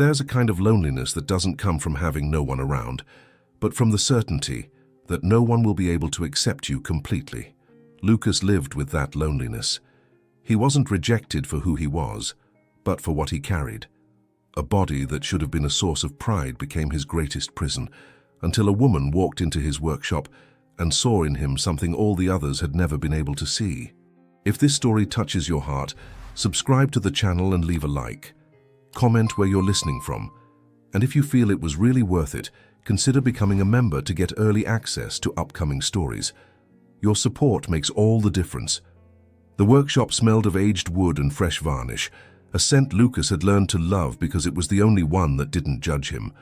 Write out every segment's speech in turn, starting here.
There's a kind of loneliness that doesn't come from having no one around, but from the certainty that no one will be able to accept you completely. Lucas lived with that loneliness. He wasn't rejected for who he was, but for what he carried. A body that should have been a source of pride became his greatest prison, until a woman walked into his workshop and saw in him something all the others had never been able to see. If this story touches your heart, subscribe to the channel and leave a like. Comment where you're listening from, and if you feel it was really worth it, consider becoming a member to get early access to upcoming stories. Your support makes all the difference. The workshop smelled of aged wood and fresh varnish, a scent Lucas had learned to love because it was the only one that didn't judge him.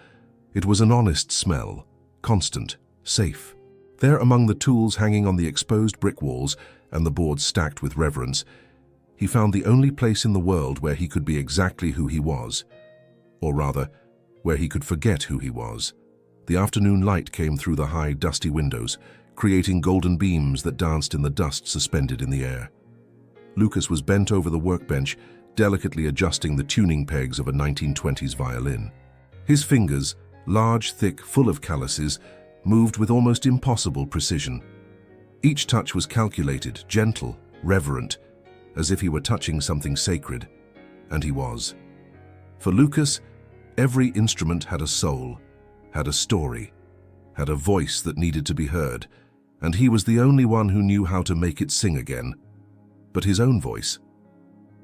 It was an honest smell, constant, safe. There among the tools hanging on the exposed brick walls and the boards stacked with reverence, he found the only place in the world where he could be exactly who he was. Or rather, where he could forget who he was. The afternoon light came through the high, dusty windows, creating golden beams that danced in the dust suspended in the air. Lucas was bent over the workbench, delicately adjusting the tuning pegs of a 1920s violin. His fingers, large, thick, full of calluses, moved with almost impossible precision. Each touch was calculated, gentle, reverent, as if he were touching something sacred, and he was. For Lucas, every instrument had a soul, had a story, had a voice that needed to be heard, and he was the only one who knew how to make it sing again. But his own voice,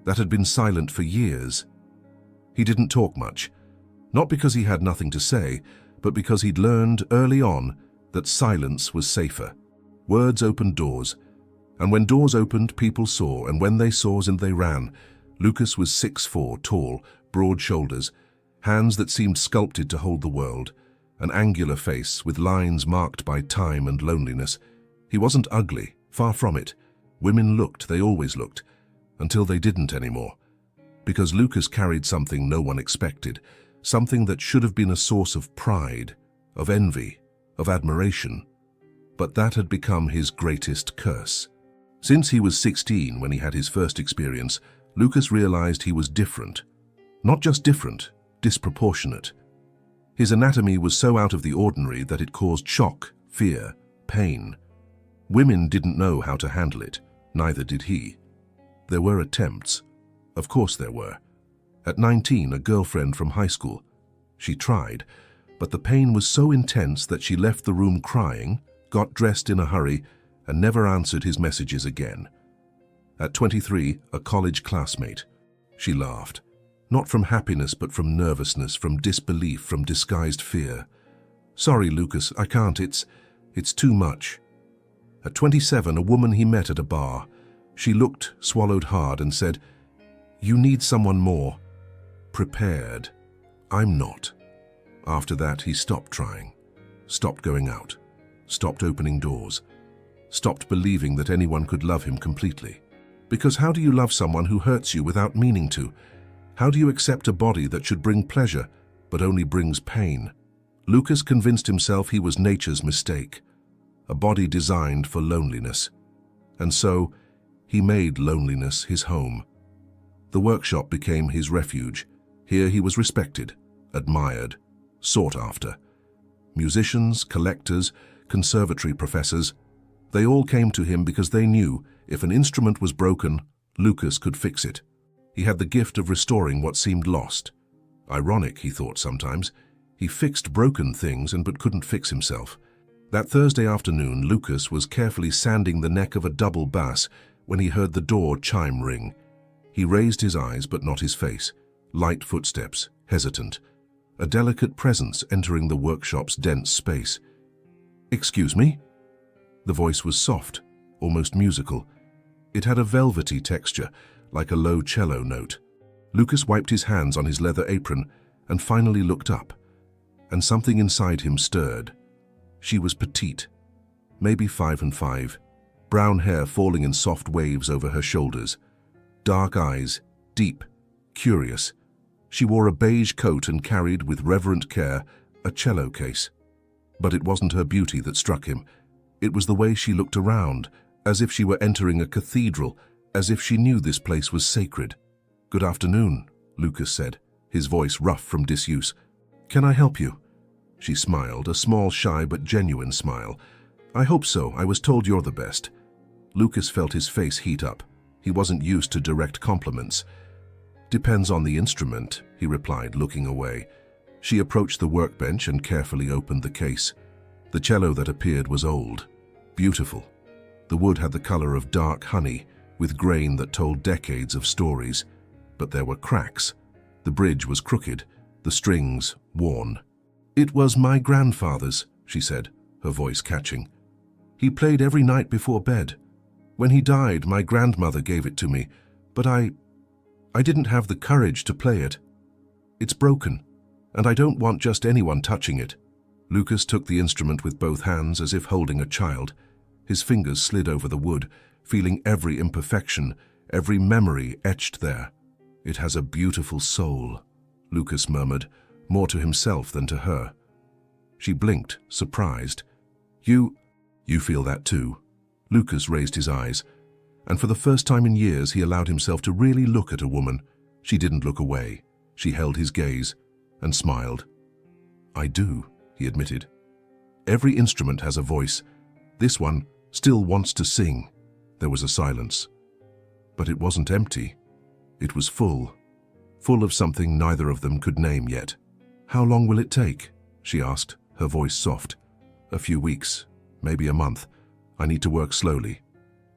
that had been silent for years. He didn't talk much, not because he had nothing to say, but because he'd learned early on that silence was safer. Words opened doors, and when doors opened, people saw, and when they saw, they ran. Lucas was 6'4", tall, broad shoulders, hands that seemed sculpted to hold the world, an angular face with lines marked by time and loneliness. He wasn't ugly, far from it. Women looked, they always looked, until they didn't anymore. Because Lucas carried something no one expected, something that should have been a source of pride, of envy, of admiration. But that had become his greatest curse. Since he was 16 when he had his first experience, Lucas realized he was different. Not just different, disproportionate. His anatomy was so out of the ordinary that it caused shock, fear, pain. Women didn't know how to handle it, neither did he. There were attempts. Of course there were. At 19, a girlfriend from high school. She tried, but the pain was so intense that she left the room crying, got dressed in a hurry, and never answered his messages again. At 23, a college classmate. She laughed. Not from happiness, but from nervousness, from disbelief, from disguised fear. "Sorry, Lucas, I can't, it's too much." At 27, a woman he met at a bar. She looked, swallowed hard, and said, "You need someone more prepared. I'm not." After that, he stopped trying, stopped going out, stopped opening doors, stopped believing that anyone could love him completely. Because how do you love someone who hurts you without meaning to? How do you accept a body that should bring pleasure, but only brings pain? Lucas convinced himself he was nature's mistake, a body designed for loneliness. And so, he made loneliness his home. The workshop became his refuge. Here he was respected, admired, sought after. Musicians, collectors, conservatory professors, they all came to him because they knew if an instrument was broken, Lucas could fix it. He had the gift of restoring what seemed lost. Ironic, he thought sometimes. He fixed broken things but couldn't fix himself. That Thursday afternoon, Lucas was carefully sanding the neck of a double bass when he heard the door chime ring. He raised his eyes but not his face. Light footsteps, hesitant. A delicate presence entering the workshop's dense space. "Excuse me?" The voice was soft, almost musical. It had a velvety texture, like a low cello note. Lucas wiped his hands on his leather apron and finally looked up, and something inside him stirred. She was petite, maybe 5'5", brown hair falling in soft waves over her shoulders. Dark eyes, deep, curious. She wore a beige coat and carried, with reverent care, a cello case. But it wasn't her beauty that struck him. It was the way she looked around, as if she were entering a cathedral, as if she knew this place was sacred. "Good afternoon," Lucas said, his voice rough from disuse. "Can I help you?" She smiled, a small, shy but genuine smile. "I hope so. I was told you're the best." Lucas felt his face heat up. He wasn't used to direct compliments. "Depends on the instrument," he replied, looking away. She approached the workbench and carefully opened the case. The cello that appeared was old, beautiful. The wood had the color of dark honey, with grain that told decades of stories. But there were cracks. The bridge was crooked, the strings worn. "It was my grandfather's," she said, her voice catching. "He played every night before bed. When he died, my grandmother gave it to me, but I didn't have the courage to play it. It's broken, and I don't want just anyone touching it." Lucas took the instrument with both hands as if holding a child. His fingers slid over the wood, feeling every imperfection, every memory etched there. "It has a beautiful soul," Lucas murmured, more to himself than to her. She blinked, surprised. You feel that too?" Lucas raised his eyes, and for the first time in years he allowed himself to really look at a woman. She didn't look away. She held his gaze and smiled. "I do," he admitted. "Every instrument has a voice. This one still wants to sing." There was a silence. But it wasn't empty. It was full of something neither of them could name yet. "How long will it take?" she asked, her voice soft. "A few weeks, maybe a month. I need to work slowly."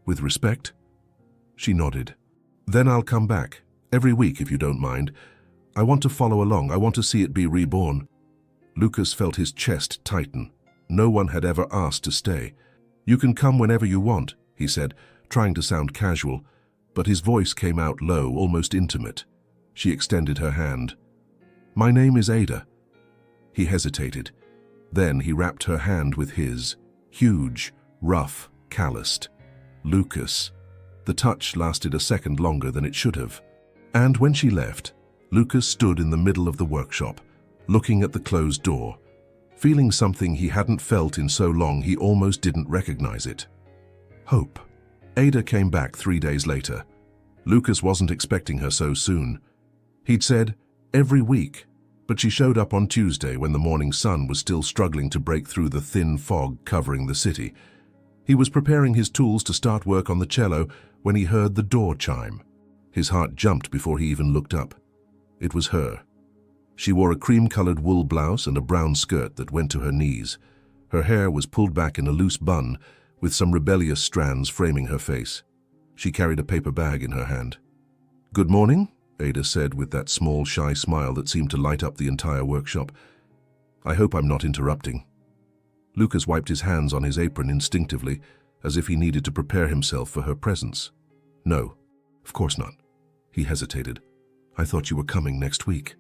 "With respect?" She nodded. "Then I'll come back, every week if you don't mind. I want to follow along. I want to see it be reborn." Lucas felt his chest tighten. No one had ever asked to stay. "You can come whenever you want," he said, trying to sound casual, but his voice came out low, almost intimate. She extended her hand. "My name is Ada." He hesitated. Then he wrapped her hand with his, huge, rough, calloused. "Lucas." The touch lasted a second longer than it should have. And when she left, Lucas stood in the middle of the workshop, looking at the closed door, feeling something he hadn't felt in so long he almost didn't recognize it. Hope. Ada came back 3 days later. Lucas wasn't expecting her so soon. He'd said, every week, but she showed up on Tuesday when the morning sun was still struggling to break through the thin fog covering the city. He was preparing his tools to start work on the cello when he heard the door chime. His heart jumped before he even looked up. It was her. She wore a cream-colored wool blouse and a brown skirt that went to her knees. Her hair was pulled back in a loose bun, with some rebellious strands framing her face. She carried a paper bag in her hand. "Good morning," Ada said with that small, shy smile that seemed to light up the entire workshop. "I hope I'm not interrupting." Lucas wiped his hands on his apron instinctively, as if he needed to prepare himself for her presence. "No, of course not." He hesitated. "I thought you were coming next week."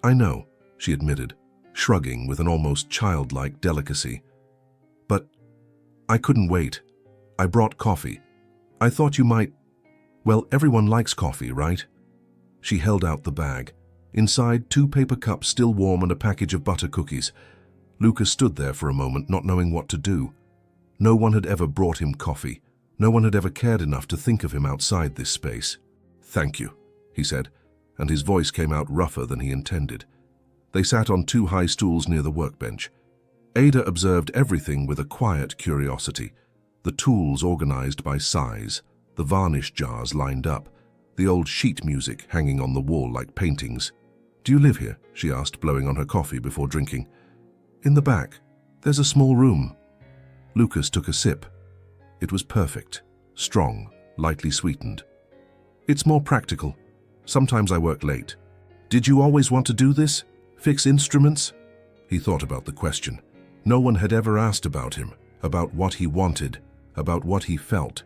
"I know," she admitted, shrugging with an almost childlike delicacy. "But I couldn't wait. I brought coffee. I thought you might... Well, everyone likes coffee, right?" She held out the bag. Inside, 2 paper cups still warm and a package of butter cookies. Lucas stood there for a moment, not knowing what to do. No one had ever brought him coffee. No one had ever cared enough to think of him outside this space. "Thank you," he said, and his voice came out rougher than he intended. They sat on 2 high stools near the workbench. Ada observed everything with a quiet curiosity. The tools organized by size, the varnish jars lined up, the old sheet music hanging on the wall like paintings. "Do you live here?" she asked, blowing on her coffee before drinking. "In the back. There's a small room." Lucas took a sip. It was perfect, strong, lightly sweetened. "It's more practical. Sometimes I work late." "Did you always want to do this? Fix instruments?" He thought about the question. No one had ever asked about him, about what he wanted, about what he felt.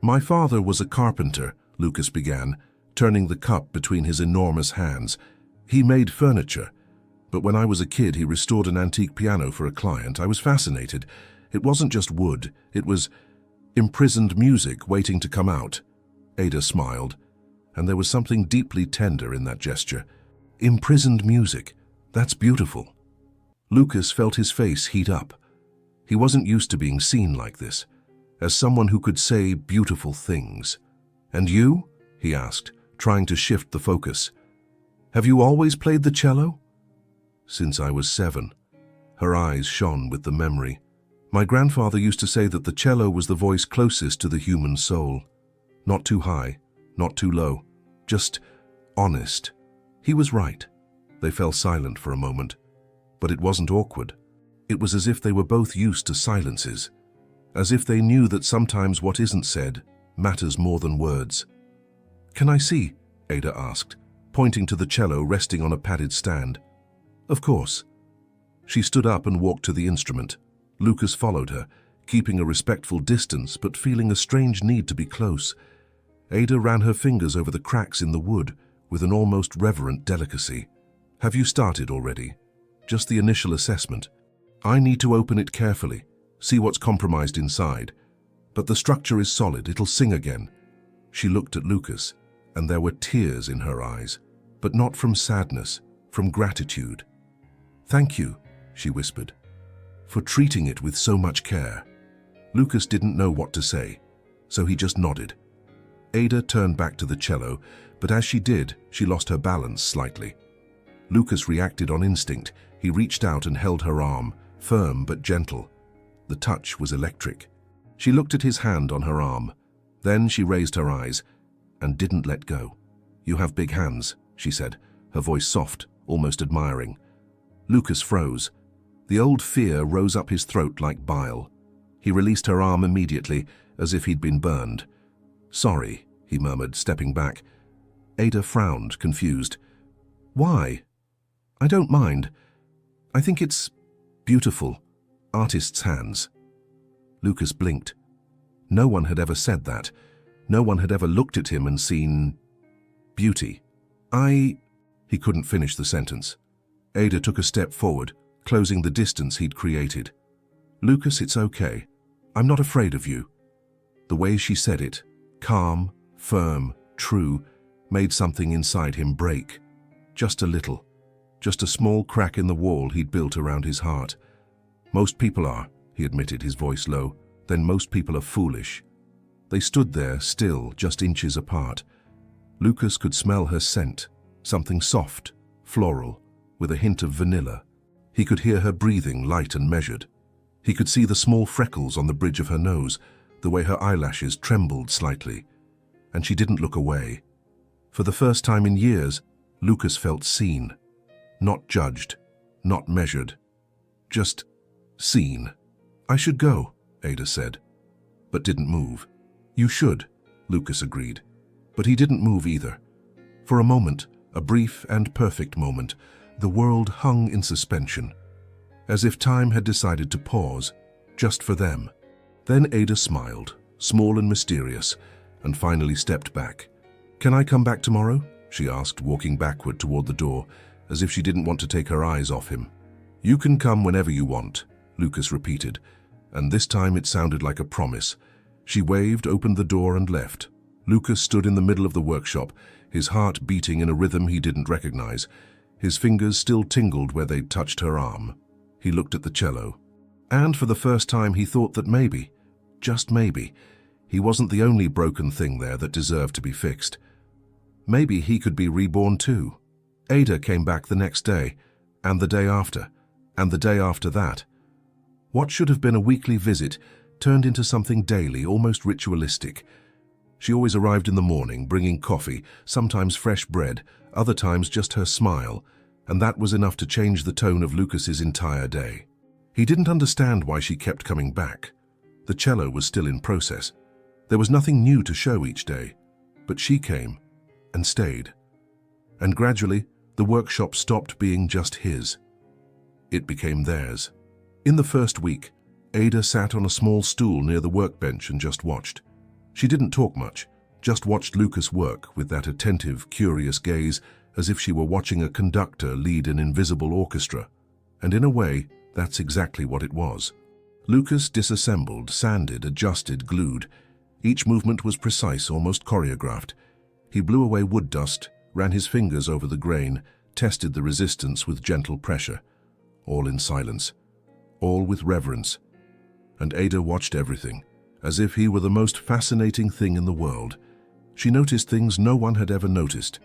"My father was a carpenter," Lucas began, turning the cup between his enormous hands. "He made furniture. But when I was a kid, he restored an antique piano for a client. I was fascinated. It wasn't just wood. It was imprisoned music waiting to come out." Ada smiled, and there was something deeply tender in that gesture. Imprisoned music. That's beautiful. Lucas felt his face heat up. He wasn't used to being seen like this, as someone who could say beautiful things. "And you?" he asked, trying to shift the focus. Have you always played the cello? Since I was 7. Her eyes shone with the memory. My grandfather used to say that the cello was the voice closest to the human soul. Not too high, not too low, just honest. He was right. They fell silent for a moment. But it wasn't awkward. It was as if they were both used to silences. As if they knew that sometimes what isn't said matters more than words. Can I see? Ada asked, pointing to the cello resting on a padded stand. Of course. She stood up and walked to the instrument. Lucas followed her, keeping a respectful distance but feeling a strange need to be close. Ada ran her fingers over the cracks in the wood with an almost reverent delicacy. Have you started already? Just the initial assessment. I need to open it carefully, see what's compromised inside. But the structure is solid, it'll sing again. She looked at Lucas, and there were tears in her eyes, but not from sadness, from gratitude. Thank you, she whispered, for treating it with so much care. Lucas didn't know what to say, so he just nodded. Ada turned back to the cello, but as she did, she lost her balance slightly. Lucas reacted on instinct. He reached out and held her arm, firm but gentle. The touch was electric. She looked at his hand on her arm. Then she raised her eyes and didn't let go. You have big hands, she said, her voice soft, almost admiring. Lucas froze. The old fear rose up his throat like bile. He released her arm immediately, as if he'd been burned. Sorry, he murmured, stepping back. Ada frowned, confused. Why? I don't mind. I think it's beautiful. Artist's hands. Lucas blinked. No one had ever said that. No one had ever looked at him and seen beauty. He couldn't finish the sentence. Ada took a step forward, closing the distance he'd created. Lucas, it's okay. I'm not afraid of you. The way she said it, calm, firm, true, made something inside him break. Just a little. Just a small crack in the wall he'd built around his heart. Most people are, he admitted, his voice low. Then most people are foolish. They stood there, still, just inches apart. Lucas could smell her scent, something soft, floral, with a hint of vanilla. He could hear her breathing, light and measured. He could see the small freckles on the bridge of her nose, the way her eyelashes trembled slightly. And she didn't look away. For the first time in years, Lucas felt seen. Not judged, not measured. Just seen. I should go, Ada said, but didn't move. You should, Lucas agreed, but he didn't move either. For a moment, a brief and perfect moment, the world hung in suspension, as if time had decided to pause, just for them. Then Ada smiled, small and mysterious, and finally stepped back. Can I come back tomorrow? She asked, walking backward toward the door, as if she didn't want to take her eyes off him. You can come whenever you want, Lucas repeated, and this time it sounded like a promise. She waved, opened the door and left. Lucas stood in the middle of the workshop, his heart beating in a rhythm he didn't recognize. His fingers still tingled where they'd touched her arm. He looked at the cello. And for the first time he thought that maybe, just maybe, he wasn't the only broken thing there that deserved to be fixed. Maybe he could be reborn too. Ada came back the next day, and the day after, and the day after that. What should have been a weekly visit turned into something daily, almost ritualistic. She always arrived in the morning, bringing coffee, sometimes fresh bread, other times just her smile, and that was enough to change the tone of Lucas's entire day. He didn't understand why she kept coming back. The cello was still in process. There was nothing new to show each day, but she came and stayed. And gradually, the workshop stopped being just his. It became theirs. In the first week, Ada sat on a small stool near the workbench and just watched. She didn't talk much, just watched Lucas work with that attentive, curious gaze, as if she were watching a conductor lead an invisible orchestra. And in a way, that's exactly what it was. Lucas disassembled, sanded, adjusted, glued. Each movement was precise, almost choreographed. He blew away wood dust, ran his fingers over the grain, tested the resistance with gentle pressure. All in silence. All with reverence. And Ada watched everything, as if he were the most fascinating thing in the world. She noticed things no one had ever noticed.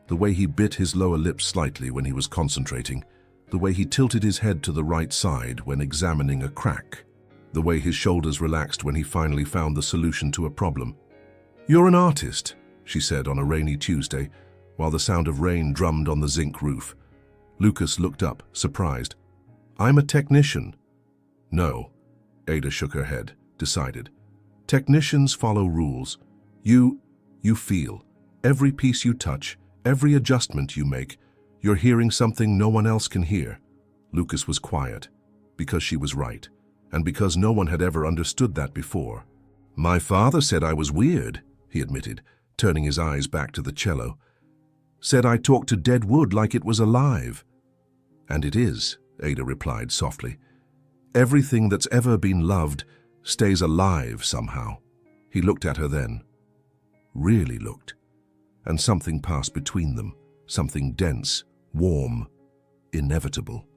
The way he bit his lower lip slightly when he was concentrating, the way he tilted his head to the right side when examining a crack, the way his shoulders relaxed when he finally found the solution to a problem. "You're an artist," she said on a rainy Tuesday, while the sound of rain drummed on the zinc roof. Lucas looked up, surprised. "I'm a technician." "No," Ada shook her head, decided. "Technicians follow rules. You feel. Every piece you touch, every adjustment you make, you're hearing something no one else can hear." Lucas was quiet, because she was right, and because no one had ever understood that before. "My father said I was weird," he admitted, turning his eyes back to the cello. "Said I talked to dead wood like it was alive." "And it is," Ada replied softly. "Everything that's ever been loved stays alive somehow." He looked at her then. Really looked. And something passed between them, something dense, warm, inevitable.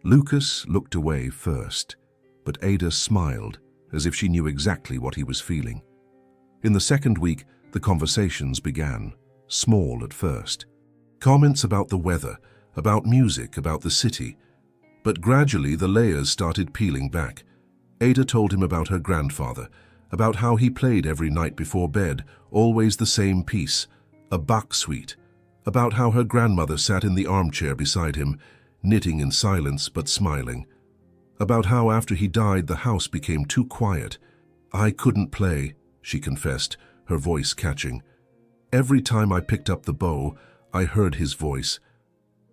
Lucas looked away first, but Ada smiled as if she knew exactly what he was feeling. In the second week, the conversations began, small at first. Comments about the weather, about music, about the city. But gradually the layers started peeling back. Ada told him about her grandfather, about how he played every night before bed, always the same piece, a Bach suite, about how her grandmother sat in the armchair beside him, knitting in silence but smiling, about how after he died the house became too quiet. "I couldn't play," she confessed, her voice catching. "Every time I picked up the bow, I heard his voice,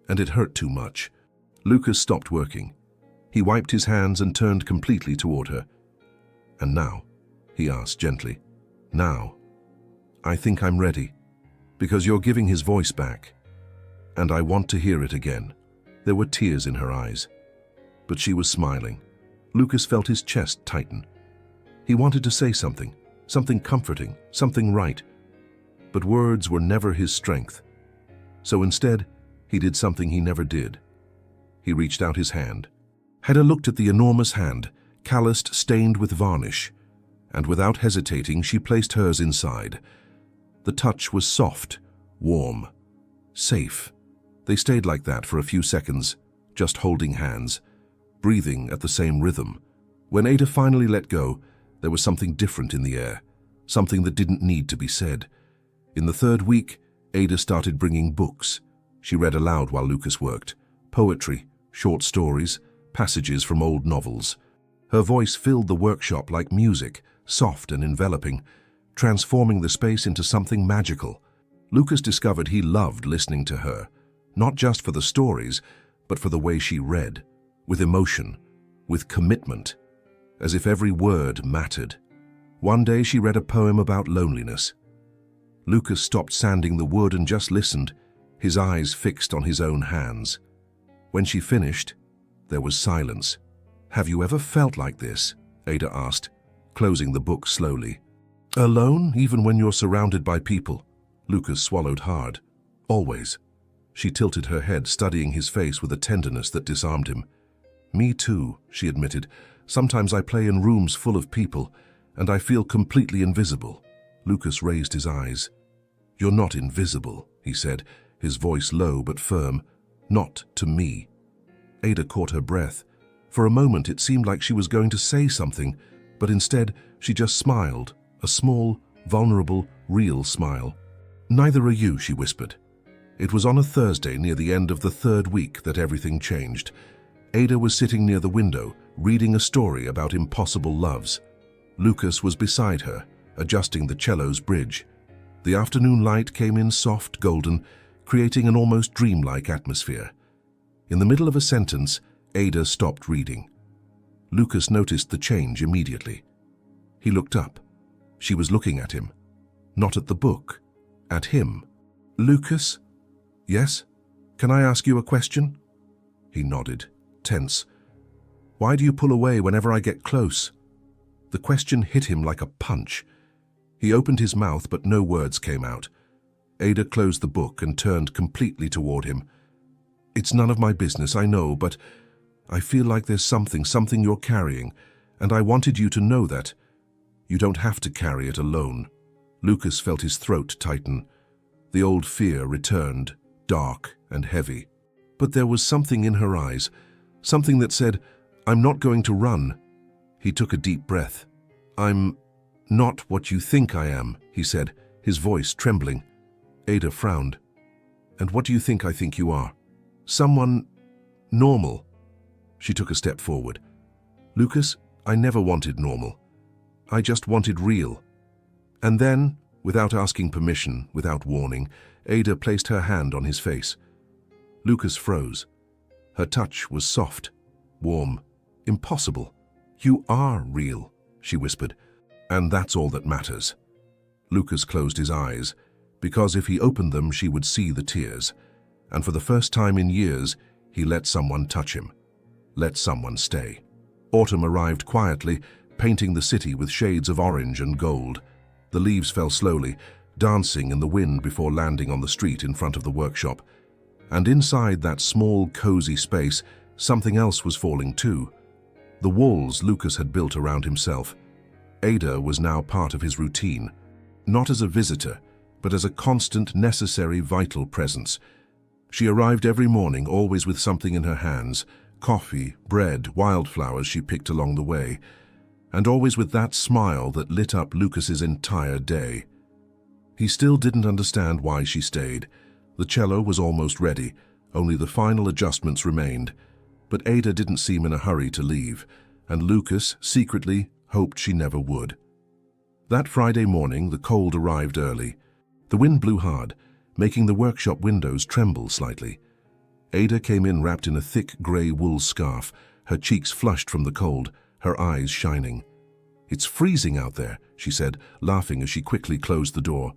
and it hurt too much." Lucas stopped working. He wiped his hands and turned completely toward her. "And now?" he asked gently. "Now, I think I'm ready, because you're giving his voice back, and I want to hear it again." There were tears in her eyes, but she was smiling. Lucas felt his chest tighten. He wanted to say something, something comforting, something right, but words were never his strength. So instead, he did something he never did. He reached out his hand. Hedda looked at the enormous hand, calloused, stained with varnish, and without hesitating, she placed hers inside. The touch was soft, warm, safe. They stayed like that for a few seconds, just holding hands, breathing at the same rhythm. When Ada finally let go, there was something different in the air, something that didn't need to be said. In the third week, Ada started bringing books. She read aloud while Lucas worked. Poetry, short stories, passages from old novels. Her voice filled the workshop like music, soft and enveloping, transforming the space into something magical. Lucas discovered he loved listening to her, not just for the stories, but for the way she read, with emotion, with commitment, as if every word mattered. One day she read a poem about loneliness. Lucas stopped sanding the wood and just listened, his eyes fixed on his own hands. When she finished, there was silence. "Have you ever felt like this?" Ada asked, closing the book slowly. "Alone, even when you're surrounded by people?" Lucas swallowed hard. "Always." She tilted her head, studying his face with a tenderness that disarmed him. "Me too," she admitted. "Sometimes I play in rooms full of people, and I feel completely invisible." Lucas raised his eyes. "You're not invisible," he said, his voice low but firm. "Not to me." Ada caught her breath. For a moment it seemed like she was going to say something, but instead she just smiled, a small, vulnerable, real smile. "Neither are you," she whispered. It was on a Thursday near the end of the third week that everything changed. Ada was sitting near the window, reading a story about impossible loves. Lucas was beside her, adjusting the cello's bridge. The afternoon light came in soft, golden, creating an almost dreamlike atmosphere. In the middle of a sentence, Ada stopped reading. Lucas noticed the change immediately. He looked up. She was looking at him. Not at the book, at him. "Lucas?" "Yes? Can I ask you a question?" He nodded, tense. "Why do you pull away whenever I get close?" The question hit him like a punch. He opened his mouth, but no words came out. Ada closed the book and turned completely toward him. "It's none of my business, I know, but I feel like there's something you're carrying, and I wanted you to know that. You don't have to carry it alone." Lucas felt his throat tighten. The old fear returned, dark and heavy. But there was something in her eyes, something that said, "I'm not going to run." He took a deep breath. "I'm not what you think I am," he said, his voice trembling. Ada frowned. "And what do you think you are?" "Someone normal." She took a step forward. "Lucas, I never wanted normal. I just wanted real." And then, without asking permission, without warning, Ada placed her hand on his face. Lucas froze. Her touch was soft, warm, impossible. "You are real," she whispered, "and that's all that matters." Lucas closed his eyes, because if he opened them, she would see the tears. And for the first time in years, he let someone touch him. Let someone stay. Autumn arrived quietly, painting the city with shades of orange and gold. The leaves fell slowly, dancing in the wind before landing on the street in front of the workshop. And inside that small, cozy space, something else was falling too. The walls Lucas had built around himself. Ada was now part of his routine, not as a visitor, but as a constant, necessary, vital presence. She arrived every morning, always with something in her hands, coffee, bread, wildflowers she picked along the way, and always with that smile that lit up Lucas's entire day. He still didn't understand why she stayed. The cello was almost ready, only the final adjustments remained. But Ada didn't seem in a hurry to leave, and Lucas secretly hoped she never would. That Friday morning, the cold arrived early. The wind blew hard, making the workshop windows tremble slightly. Ada came in wrapped in a thick grey wool scarf, her cheeks flushed from the cold, her eyes shining. "It's freezing out there," she said, laughing as she quickly closed the door.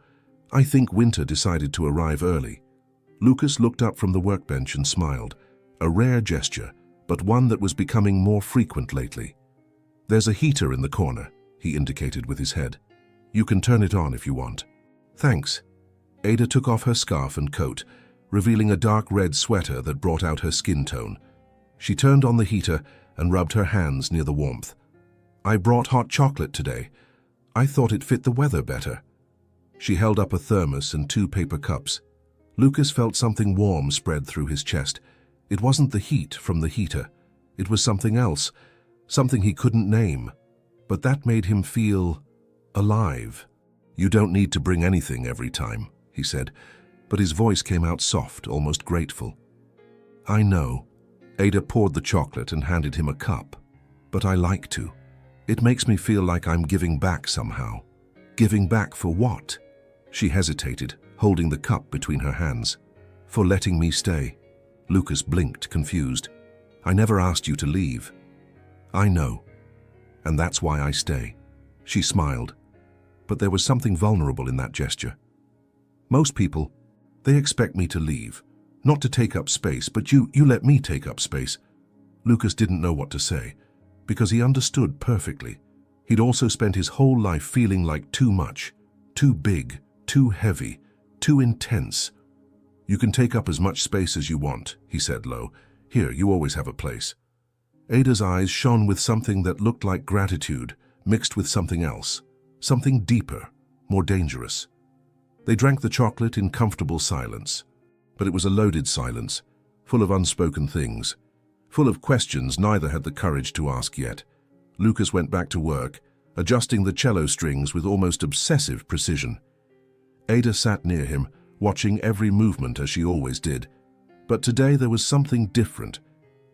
"I think winter decided to arrive early." Lucas looked up from the workbench and smiled, a rare gesture, but one that was becoming more frequent lately. "There's a heater in the corner," he indicated with his head. "You can turn it on if you want." "Thanks." Ada took off her scarf and coat, revealing a dark red sweater that brought out her skin tone. She turned on the heater and rubbed her hands near the warmth. "I brought hot chocolate today. I thought it fit the weather better." She held up a thermos and 2 paper cups. Lucas felt something warm spread through his chest. It wasn't the heat from the heater. It was something else, something he couldn't name. But that made him feel alive. "You don't need to bring anything every time," he said, but his voice came out soft, almost grateful. "I know." Ada poured the chocolate and handed him a cup. "But I like to. It makes me feel like I'm giving back somehow." "Giving back for what?" She hesitated, holding the cup between her hands. "For letting me stay." Lucas blinked, confused. "I never asked you to leave." "I know. And that's why I stay." She smiled. But there was something vulnerable in that gesture. "Most people, they expect me to leave. Not to take up space, but you let me take up space." Lucas didn't know what to say, because he understood perfectly. He'd also spent his whole life feeling like too much, too big, too heavy, too intense. "You can take up as much space as you want," he said low. "Here, you always have a place." Ada's eyes shone with something that looked like gratitude, mixed with something else, something deeper, more dangerous. They drank the chocolate in comfortable silence. But it was a loaded silence, full of unspoken things, full of questions neither had the courage to ask yet. Lucas went back to work, adjusting the cello strings with almost obsessive precision. Ada sat near him, watching every movement as she always did. But today there was something different.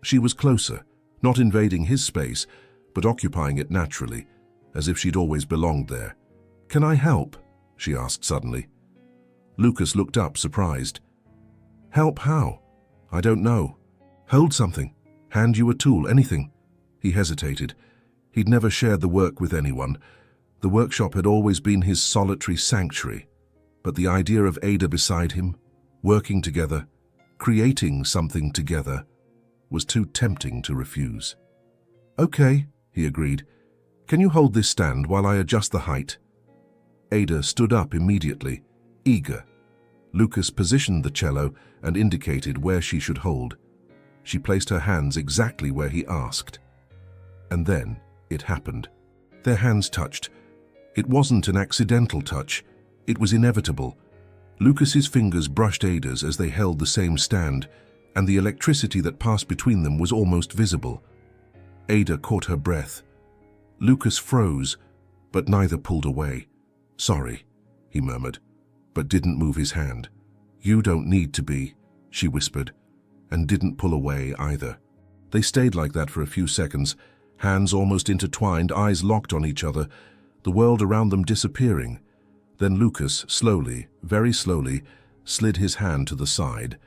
She was closer, not invading his space, but occupying it naturally, as if she'd always belonged there. "Can I help?" she asked suddenly. Lucas looked up, surprised. "Help how?" "I don't know." "Hold something. Hand you a tool, anything." He hesitated. He'd never shared the work with anyone. The workshop had always been his solitary sanctuary. But the idea of Ada beside him, working together, creating something together, was too tempting to refuse. "Okay," he agreed. "Can you hold this stand while I adjust the height?" Ada stood up immediately, eager. Lucas positioned the cello and indicated where she should hold. She placed her hands exactly where he asked. And then it happened. Their hands touched. It wasn't an accidental touch. It was inevitable. Lucas's fingers brushed Ada's as they held the same stand, and the electricity that passed between them was almost visible. Ada caught her breath. Lucas froze, but neither pulled away. "Sorry," he murmured, but didn't move his hand. "You don't need to be," she whispered, and didn't pull away either. They stayed like that for a few seconds, hands almost intertwined, eyes locked on each other, the world around them disappearing. Then Lucas, slowly, very slowly, slid his hand to the side,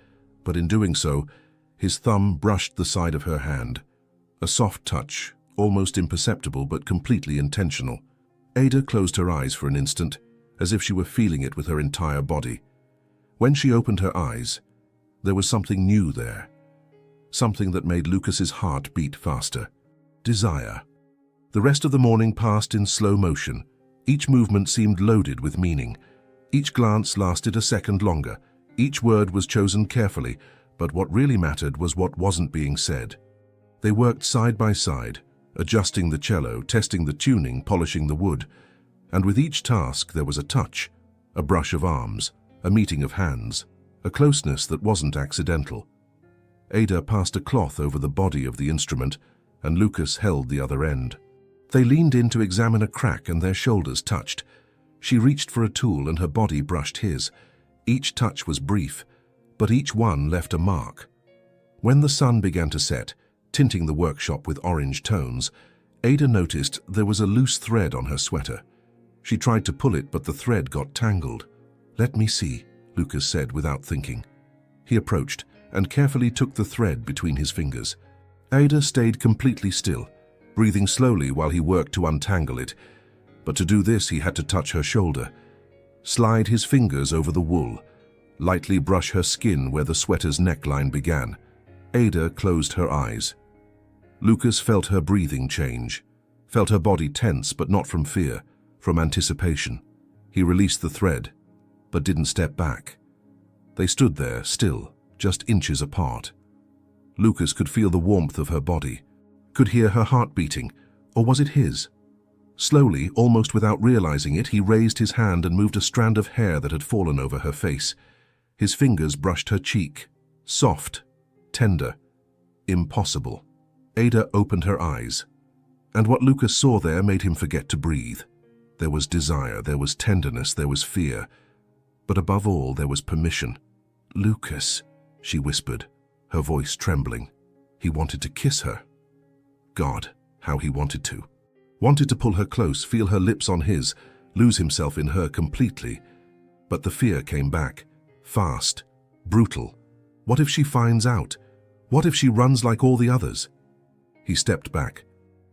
but in doing so, his thumb brushed the side of her hand. A soft touch, almost imperceptible but completely intentional. Ada closed her eyes for an instant, as if she were feeling it with her entire body. When she opened her eyes, there was something new there. Something that made Lucas's heart beat faster. Desire. The rest of the morning passed in slow motion. Each movement seemed loaded with meaning. Each glance lasted a second longer. Each word was chosen carefully, but what really mattered was what wasn't being said. They worked side by side, adjusting the cello, testing the tuning, polishing the wood. And with each task there was a touch, a brush of arms, a meeting of hands, a closeness that wasn't accidental. Ada passed a cloth over the body of the instrument, and Lucas held the other end. They leaned in to examine a crack, and their shoulders touched. She reached for a tool, and her body brushed his. Each touch was brief, but each one left a mark. When the sun began to set, tinting the workshop with orange tones, Ada noticed there was a loose thread on her sweater. She tried to pull it, but the thread got tangled. "Let me see," Lucas said without thinking. He approached and carefully took the thread between his fingers. Ada stayed completely still, breathing slowly while he worked to untangle it. But to do this, he had to touch her shoulder, slide his fingers over the wool, lightly brush her skin where the sweater's neckline began. Ada closed her eyes. Lucas felt her breathing change, felt her body tense, but not from fear, from anticipation. He released the thread, but didn't step back. They stood there, still, just inches apart. Lucas could feel the warmth of her body, could hear her heart beating, or was it his? Slowly, almost without realizing it, he raised his hand and moved a strand of hair that had fallen over her face. His fingers brushed her cheek, soft, tender, impossible. Ada opened her eyes, and what Lucas saw there made him forget to breathe. There was desire, there was tenderness, there was fear, but above all there was permission. "Lucas," she whispered, her voice trembling. He wanted to kiss her. God, how he wanted to. Wanted to pull her close, feel her lips on his, lose himself in her completely. But the fear came back, fast, brutal. What if she finds out? What if she runs like all the others? He stepped back.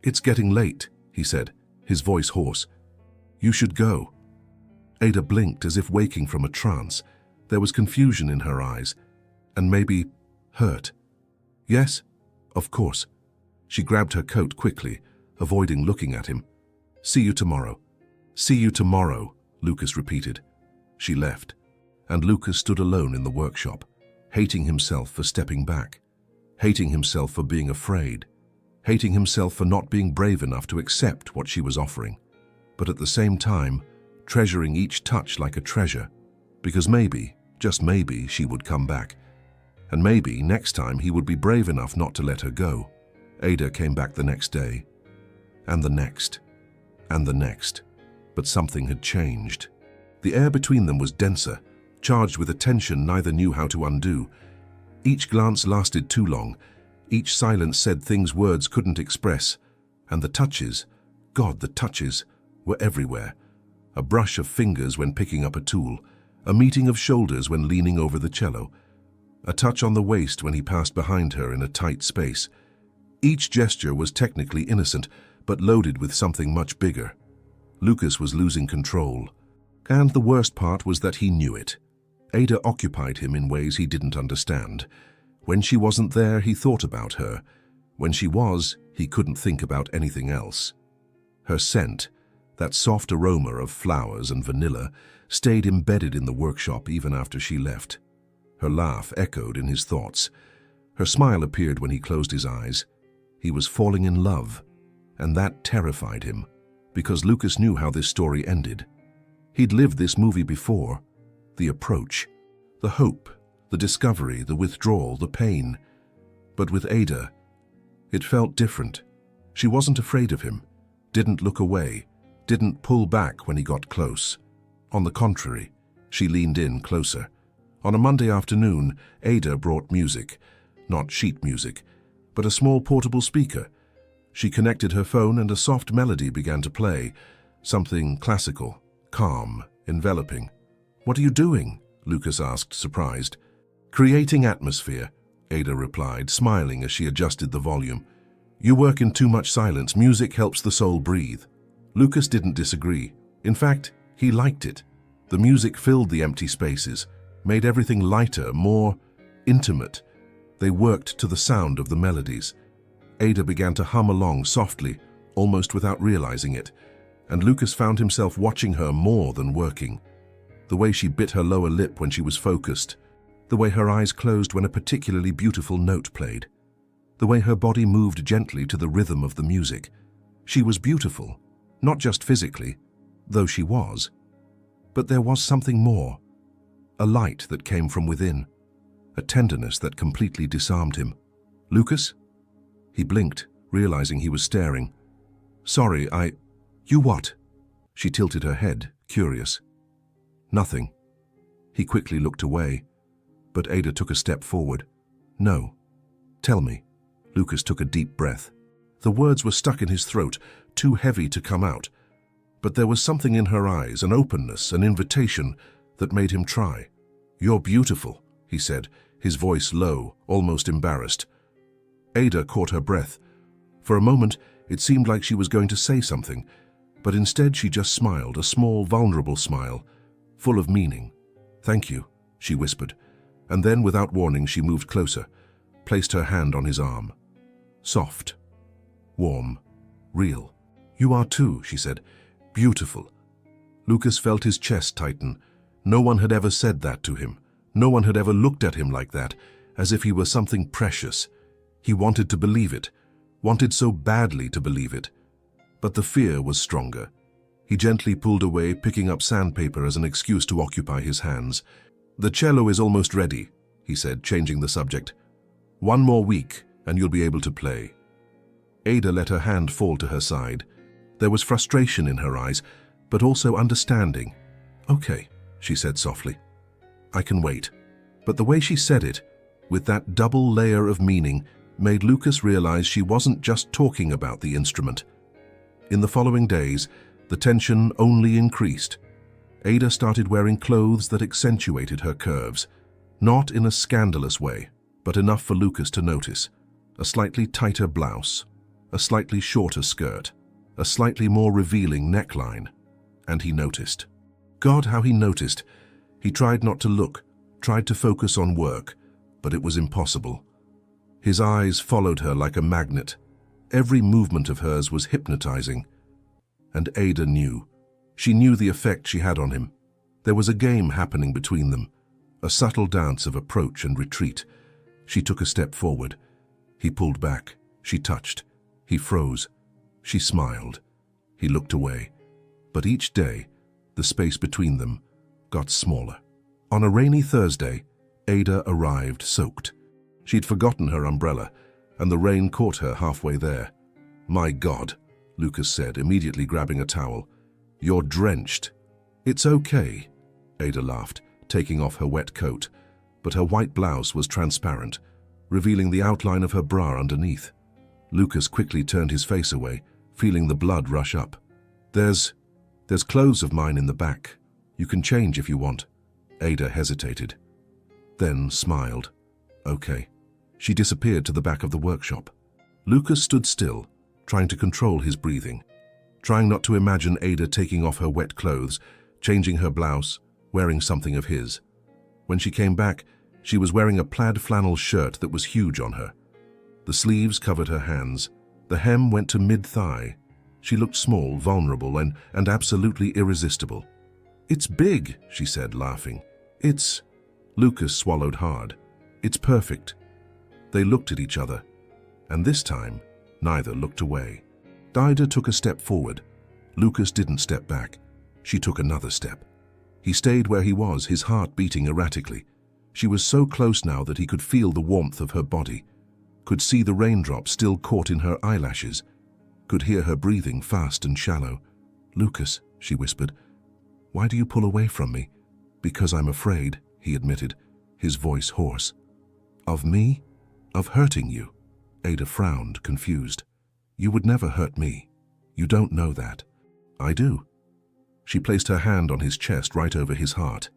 "It's getting late," he said, his voice hoarse. "You should go." Ada blinked as if waking from a trance. There was confusion in her eyes, and maybe hurt. "Yes, of course." She grabbed her coat quickly, avoiding looking at him. "See you tomorrow." "See you tomorrow," Lucas repeated. She left, and Lucas stood alone in the workshop, hating himself for stepping back, hating himself for being afraid, hating himself for not being brave enough to accept what she was offering, but at the same time, treasuring each touch like a treasure, because maybe, just maybe, she would come back. And maybe next time he would be brave enough not to let her go. Ada came back the next day, and the next, and the next. But something had changed. The air between them was denser, charged with a tension neither knew how to undo. Each glance lasted too long. Each silence said things words couldn't express. And the touches, God, the touches, were everywhere. A brush of fingers when picking up a tool, a meeting of shoulders when leaning over the cello, a touch on the waist when he passed behind her in a tight space. Each gesture was technically innocent, but loaded with something much bigger. Lucas was losing control. And the worst part was that he knew it. Ada occupied him in ways he didn't understand. When she wasn't there, he thought about her. When she was, he couldn't think about anything else. Her scent, that soft aroma of flowers and vanilla, stayed embedded in the workshop even after she left. Her laugh echoed in his thoughts. Her smile appeared when he closed his eyes. He was falling in love, and that terrified him, because Lucas knew how this story ended. He'd lived this movie before. the approach, the hope, the discovery, the withdrawal, the pain. But with Ada, it felt different. She wasn't afraid of him, didn't look away, didn't pull back when he got close. On the contrary, she leaned in closer. On a Monday afternoon, Ada brought music, not sheet music, but a small portable speaker. She connected her phone and a soft melody began to play, something classical, calm, enveloping. "What are you doing?" Lucas asked, surprised. "Creating atmosphere," Ada replied, smiling as she adjusted the volume. "You work in too much silence. Music helps the soul breathe." Lucas didn't disagree. In fact, he liked it. The music filled the empty spaces, made everything lighter, more intimate. They worked to the sound of the melodies. Ada began to hum along softly, almost without realizing it, and Lucas found himself watching her more than working. The way she bit her lower lip when she was focused, the way her eyes closed when a particularly beautiful note played, the way her body moved gently to the rhythm of the music. She was beautiful, not just physically, though she was. But there was something more, a light that came from within, a tenderness that completely disarmed him. "Lucas?" He blinked, realizing he was staring. "Sorry, You what?" She tilted her head, curious. "Nothing." He quickly looked away, but Ada took a step forward. "No. Tell me." Lucas took a deep breath. The words were stuck in his throat, too heavy to come out. But there was something in her eyes, an openness, an invitation, that made him try. "You're beautiful," he said, his voice low, almost embarrassed. Ada caught her breath. For a moment, it seemed like she was going to say something, but instead she just smiled, a small, vulnerable smile, full of meaning. "Thank you," she whispered, and then, without warning, she moved closer, placed her hand on his arm. Soft, warm, real. "You are too," she said. "Beautiful." Lucas felt his chest tighten. No one had ever said that to him. No one had ever looked at him like that, as if he were something precious. He wanted to believe it, wanted so badly to believe it. But the fear was stronger. He gently pulled away, picking up sandpaper as an excuse to occupy his hands. "The cello is almost ready," he said, changing the subject. "One more week, and you'll be able to play." Ada let her hand fall to her side. There was frustration in her eyes, but also understanding. "Okay," she said softly. "I can wait." But the way she said it, with that double layer of meaning, made Lucas realize she wasn't just talking about the instrument. In the following days, the tension only increased. Ada started wearing clothes that accentuated her curves, not in a scandalous way, but enough for Lucas to notice. A slightly tighter blouse, a slightly shorter skirt, a slightly more revealing neckline. And he noticed. God, how he noticed. He tried not to look, tried to focus on work, but it was impossible. His eyes followed her like a magnet. Every movement of hers was hypnotizing. And Ada knew. She knew the effect she had on him. There was a game happening between them, a subtle dance of approach and retreat. She took a step forward. He pulled back. She touched. He froze. She smiled. He looked away. But each day, the space between them got smaller. On a rainy Thursday, Ada arrived soaked. She'd forgotten her umbrella, and the rain caught her halfway there. "My God," Lucas said, immediately grabbing a towel. "You're drenched." "It's okay," Ada laughed, taking off her wet coat, but her white blouse was transparent, revealing the outline of her bra underneath. Lucas quickly turned his face away, feeling the blood rush up. There's clothes of mine in the back. You can change if you want." Ada hesitated, then smiled. "Okay." She disappeared to the back of the workshop. Lucas stood still, trying to control his breathing, trying not to imagine Ada taking off her wet clothes, changing her blouse, wearing something of his. When she came back, she was wearing a plaid flannel shirt that was huge on her. The sleeves covered her hands. The hem went to mid-thigh. She looked small, vulnerable, and absolutely irresistible. "It's big," she said, laughing. Lucas swallowed hard. "It's perfect." They looked at each other, and this time, neither looked away. Ida took a step forward. Lucas didn't step back. She took another step. He stayed where he was, his heart beating erratically. She was so close now that he could feel the warmth of her body, could see the raindrops still caught in her eyelashes, could hear her breathing fast and shallow. "Lucas," she whispered, "why do you pull away from me?" "Because I'm afraid," he admitted, his voice hoarse. "Of me? Of hurting you?" Ada frowned, confused. "You would never hurt me. You don't know that." "I do." She placed her hand on his chest right over his heart.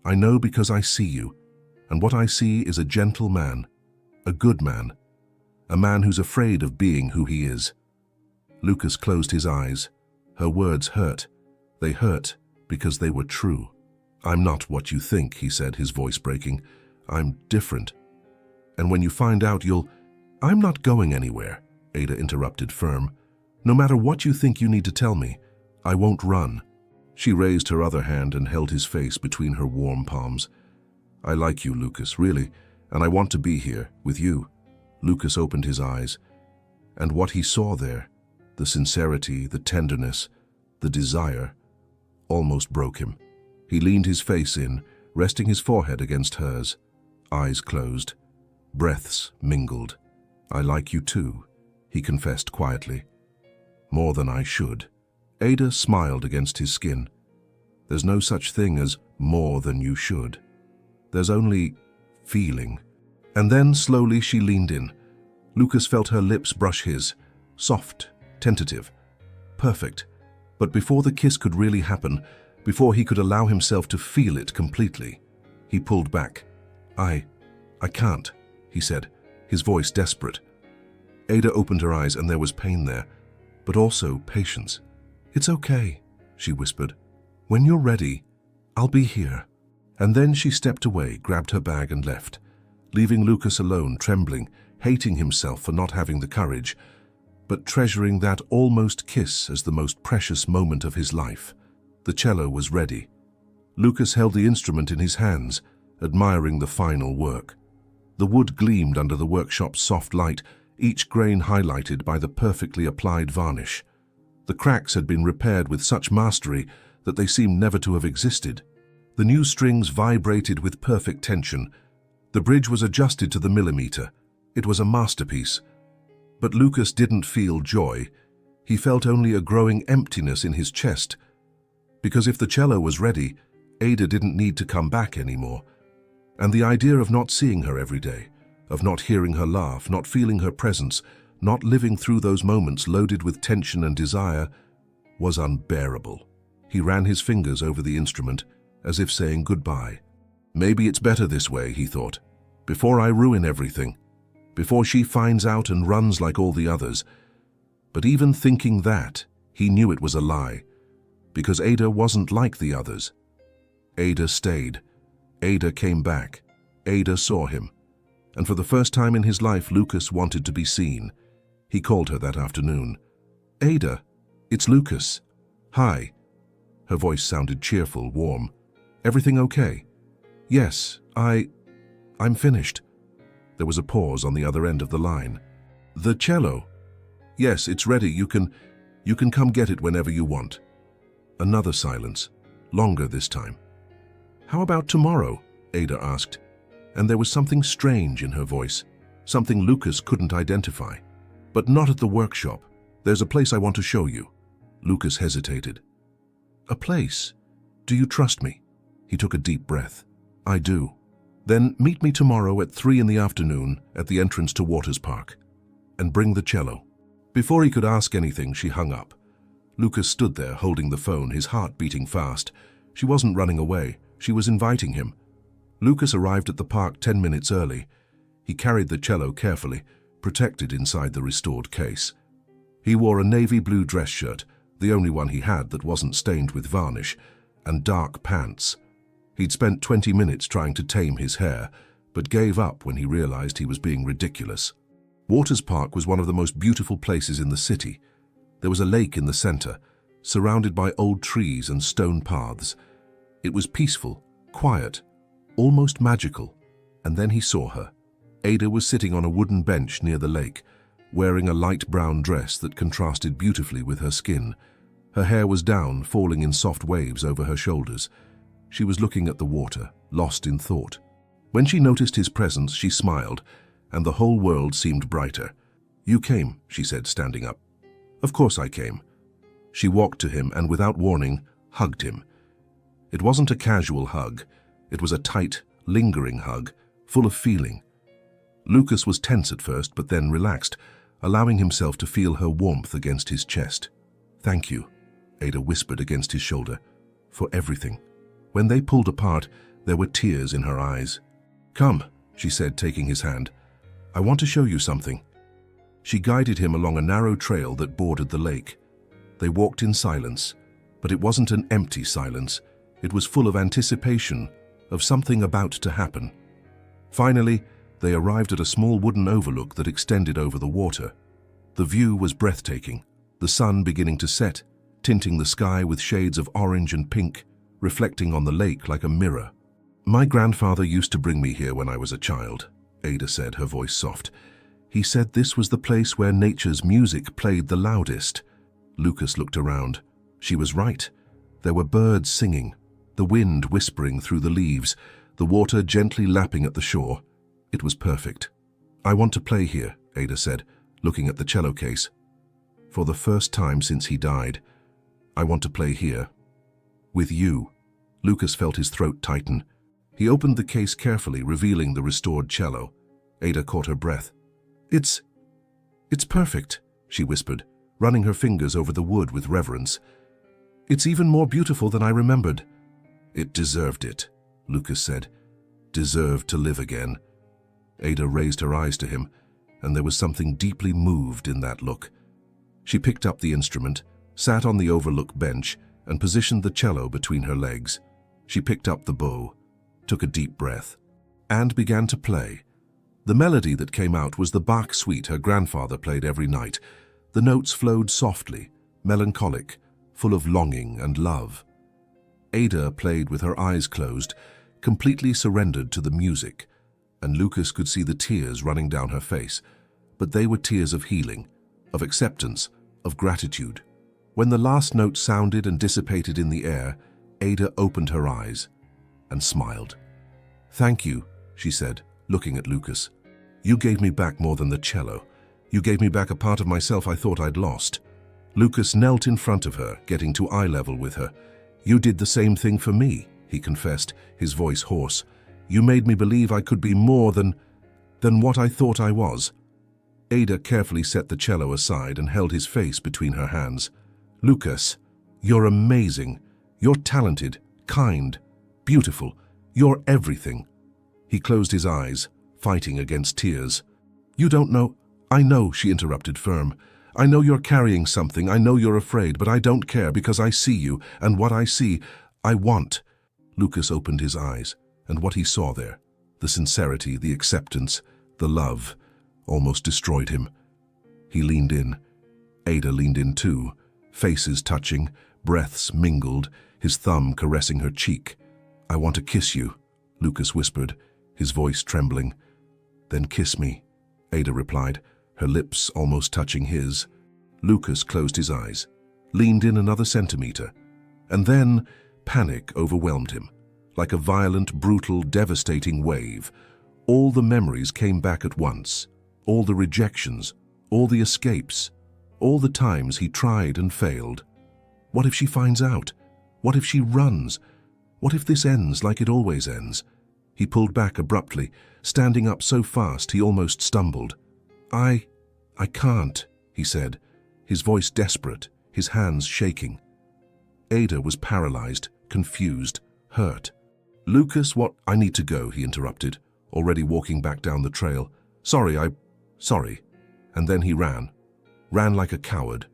"I know because I see you, and what I see is a gentle man, a good man, a man who's afraid of being who he is." Lucas closed his eyes. Her words hurt. They hurt because they were true. "I'm not what you think," he said, his voice breaking. "I'm different. And when you find out, you'll—" "I'm not going anywhere," Ada interrupted, firm. "No matter what you think you need to tell me, I won't run." She raised her other hand and held his face between her warm palms. "I like you, Lucas, really, and I want to be here, with you." Lucas opened his eyes, and what he saw there, the sincerity, the tenderness, the desire, almost broke him. He leaned his face in, resting his forehead against hers. Eyes closed. Breaths mingled. "I like you too," he confessed quietly. "More than I should." Ada smiled against his skin. "There's no such thing as more than you should. There's only feeling." And then slowly she leaned in. Lucas felt her lips brush his, soft, tentative, perfect. But before the kiss could really happen, before he could allow himself to feel it completely, he pulled back. I can't," he said, his voice desperate. Ada opened her eyes and there was pain there, but also patience. "It's okay," she whispered. "When you're ready, I'll be here." And then she stepped away, grabbed her bag and left, leaving Lucas alone, trembling, hating himself for not having the courage, but treasuring that almost kiss as the most precious moment of his life. The cello was ready. Lucas held the instrument in his hands, admiring the final work. The wood gleamed under the workshop's soft light, each grain highlighted by the perfectly applied varnish. The cracks had been repaired with such mastery that they seemed never to have existed. The new strings vibrated with perfect tension. The bridge was adjusted to the millimeter. It was a masterpiece. But Lucas didn't feel joy. He felt only a growing emptiness in his chest. Because if the cello was ready, Ada didn't need to come back anymore. And the idea of not seeing her every day, of not hearing her laugh, not feeling her presence, not living through those moments loaded with tension and desire, was unbearable. He ran his fingers over the instrument, as if saying goodbye. "Maybe it's better this way," he thought, "before I ruin everything, before she finds out and runs like all the others." But even thinking that, he knew it was a lie, because Ada wasn't like the others. Ada stayed. Ada came back. Ada saw him. And for the first time in his life, Lucas wanted to be seen. He called her that afternoon. "Ada, it's Lucas. Hi." Her voice sounded cheerful, warm. "Everything okay?" "Yes, I'm finished." There was a pause on the other end of the line. "The cello?" "Yes, it's ready. You can come get it whenever you want." Another silence, longer this time. "How about tomorrow?" Ada asked, and there was something strange in her voice, something Lucas couldn't identify. "But not at the workshop. There's a place I want to show you." Lucas hesitated. "A place? Do you trust me?" He took a deep breath. "I do." "Then meet me tomorrow at 3 in the afternoon at the entrance to Waters Park. And bring the cello." Before he could ask anything, she hung up. Lucas stood there holding the phone, his heart beating fast. She wasn't running away. She was inviting him. Lucas arrived at the park 10 minutes early. He carried the cello carefully, protected inside the restored case. He wore a navy blue dress shirt, the only one he had that wasn't stained with varnish, and dark pants. He'd spent 20 minutes trying to tame his hair, but gave up when he realized he was being ridiculous. Waters Park was one of the most beautiful places in the city. There was a lake in the center, surrounded by old trees and stone paths. It was peaceful, quiet, almost magical. And then he saw her. Ada was sitting on a wooden bench near the lake, wearing a light brown dress that contrasted beautifully with her skin. Her hair was down, falling in soft waves over her shoulders. She was looking at the water, lost in thought. When she noticed his presence, she smiled, and the whole world seemed brighter. "You came," she said, standing up. "Of course I came." She walked to him and, without warning, hugged him. It wasn't a casual hug. It was a tight, lingering hug, full of feeling. Lucas was tense at first, but then relaxed, allowing himself to feel her warmth against his chest. "Thank you," Ada whispered against his shoulder, "for everything." When they pulled apart, there were tears in her eyes. "Come," she said, taking his hand. "I want to show you something." She guided him along a narrow trail that bordered the lake. They walked in silence, but it wasn't an empty silence. It was full of anticipation, of something about to happen. Finally, they arrived at a small wooden overlook that extended over the water. The view was breathtaking, the sun beginning to set, tinting the sky with shades of orange and pink, reflecting on the lake like a mirror. "My grandfather used to bring me here when I was a child," Ada said, her voice soft. "He said this was the place where nature's music played the loudest." Lucas looked around. She was right. There were birds singing, the wind whispering through the leaves, the water gently lapping at the shore. It was perfect. "I want to play here," Ada said, looking at the cello case. "For the first time since he died, I want to play here. With you." Lucas felt his throat tighten. He opened the case carefully, revealing the restored cello. Ada caught her breath. It's perfect," she whispered, running her fingers over the wood with reverence. "It's even more beautiful than I remembered." "It deserved it," Lucas said. "Deserved to live again." Ada raised her eyes to him, and there was something deeply moved in that look. She picked up the instrument, sat on the overlook bench, and positioned the cello between her legs. She picked up the bow, took a deep breath, and began to play. The melody that came out was the Bach suite her grandfather played every night. The notes flowed softly, melancholic, full of longing and love. Ada played with her eyes closed, completely surrendered to the music, and Lucas could see the tears running down her face. But they were tears of healing, of acceptance, of gratitude. When the last note sounded and dissipated in the air, Ada opened her eyes and smiled. "Thank you," she said, looking at Lucas. "You gave me back more than the cello. You gave me back a part of myself I thought I'd lost." Lucas knelt in front of her, getting to eye level with her. "You did the same thing for me," he confessed, his voice hoarse. "You made me believe I could be more than what I thought I was." Ada carefully set the cello aside and held his face between her hands. "Lucas, you're amazing. You're talented, kind, beautiful. You're everything." He closed his eyes, fighting against tears. "You don't know—" "I know," she interrupted, firm. "I know you're carrying something. I know you're afraid, but I don't care because I see you, and what I see, I want." Lucas opened his eyes, and what he saw there, the sincerity, the acceptance, the love, almost destroyed him. He leaned in. Ada leaned in too, faces touching, breaths mingled, his thumb caressing her cheek. "I want to kiss you," Lucas whispered, his voice trembling. "Then kiss me," Ada replied, her lips almost touching his. Lucas closed his eyes, leaned in another centimeter, and then panic overwhelmed him. Like a violent, brutal, devastating wave, all the memories came back at once, all the rejections, all the escapes, all the times he tried and failed. What if she finds out? What if she runs? What if this ends like it always ends? He pulled back abruptly, standing up so fast he almost stumbled. I can't," he said, his voice desperate, his hands shaking. Ada was paralyzed, confused, hurt. "Lucas, what—" "I need to go," he interrupted, already walking back down the trail. Sorry. And then he ran. Ran like a coward.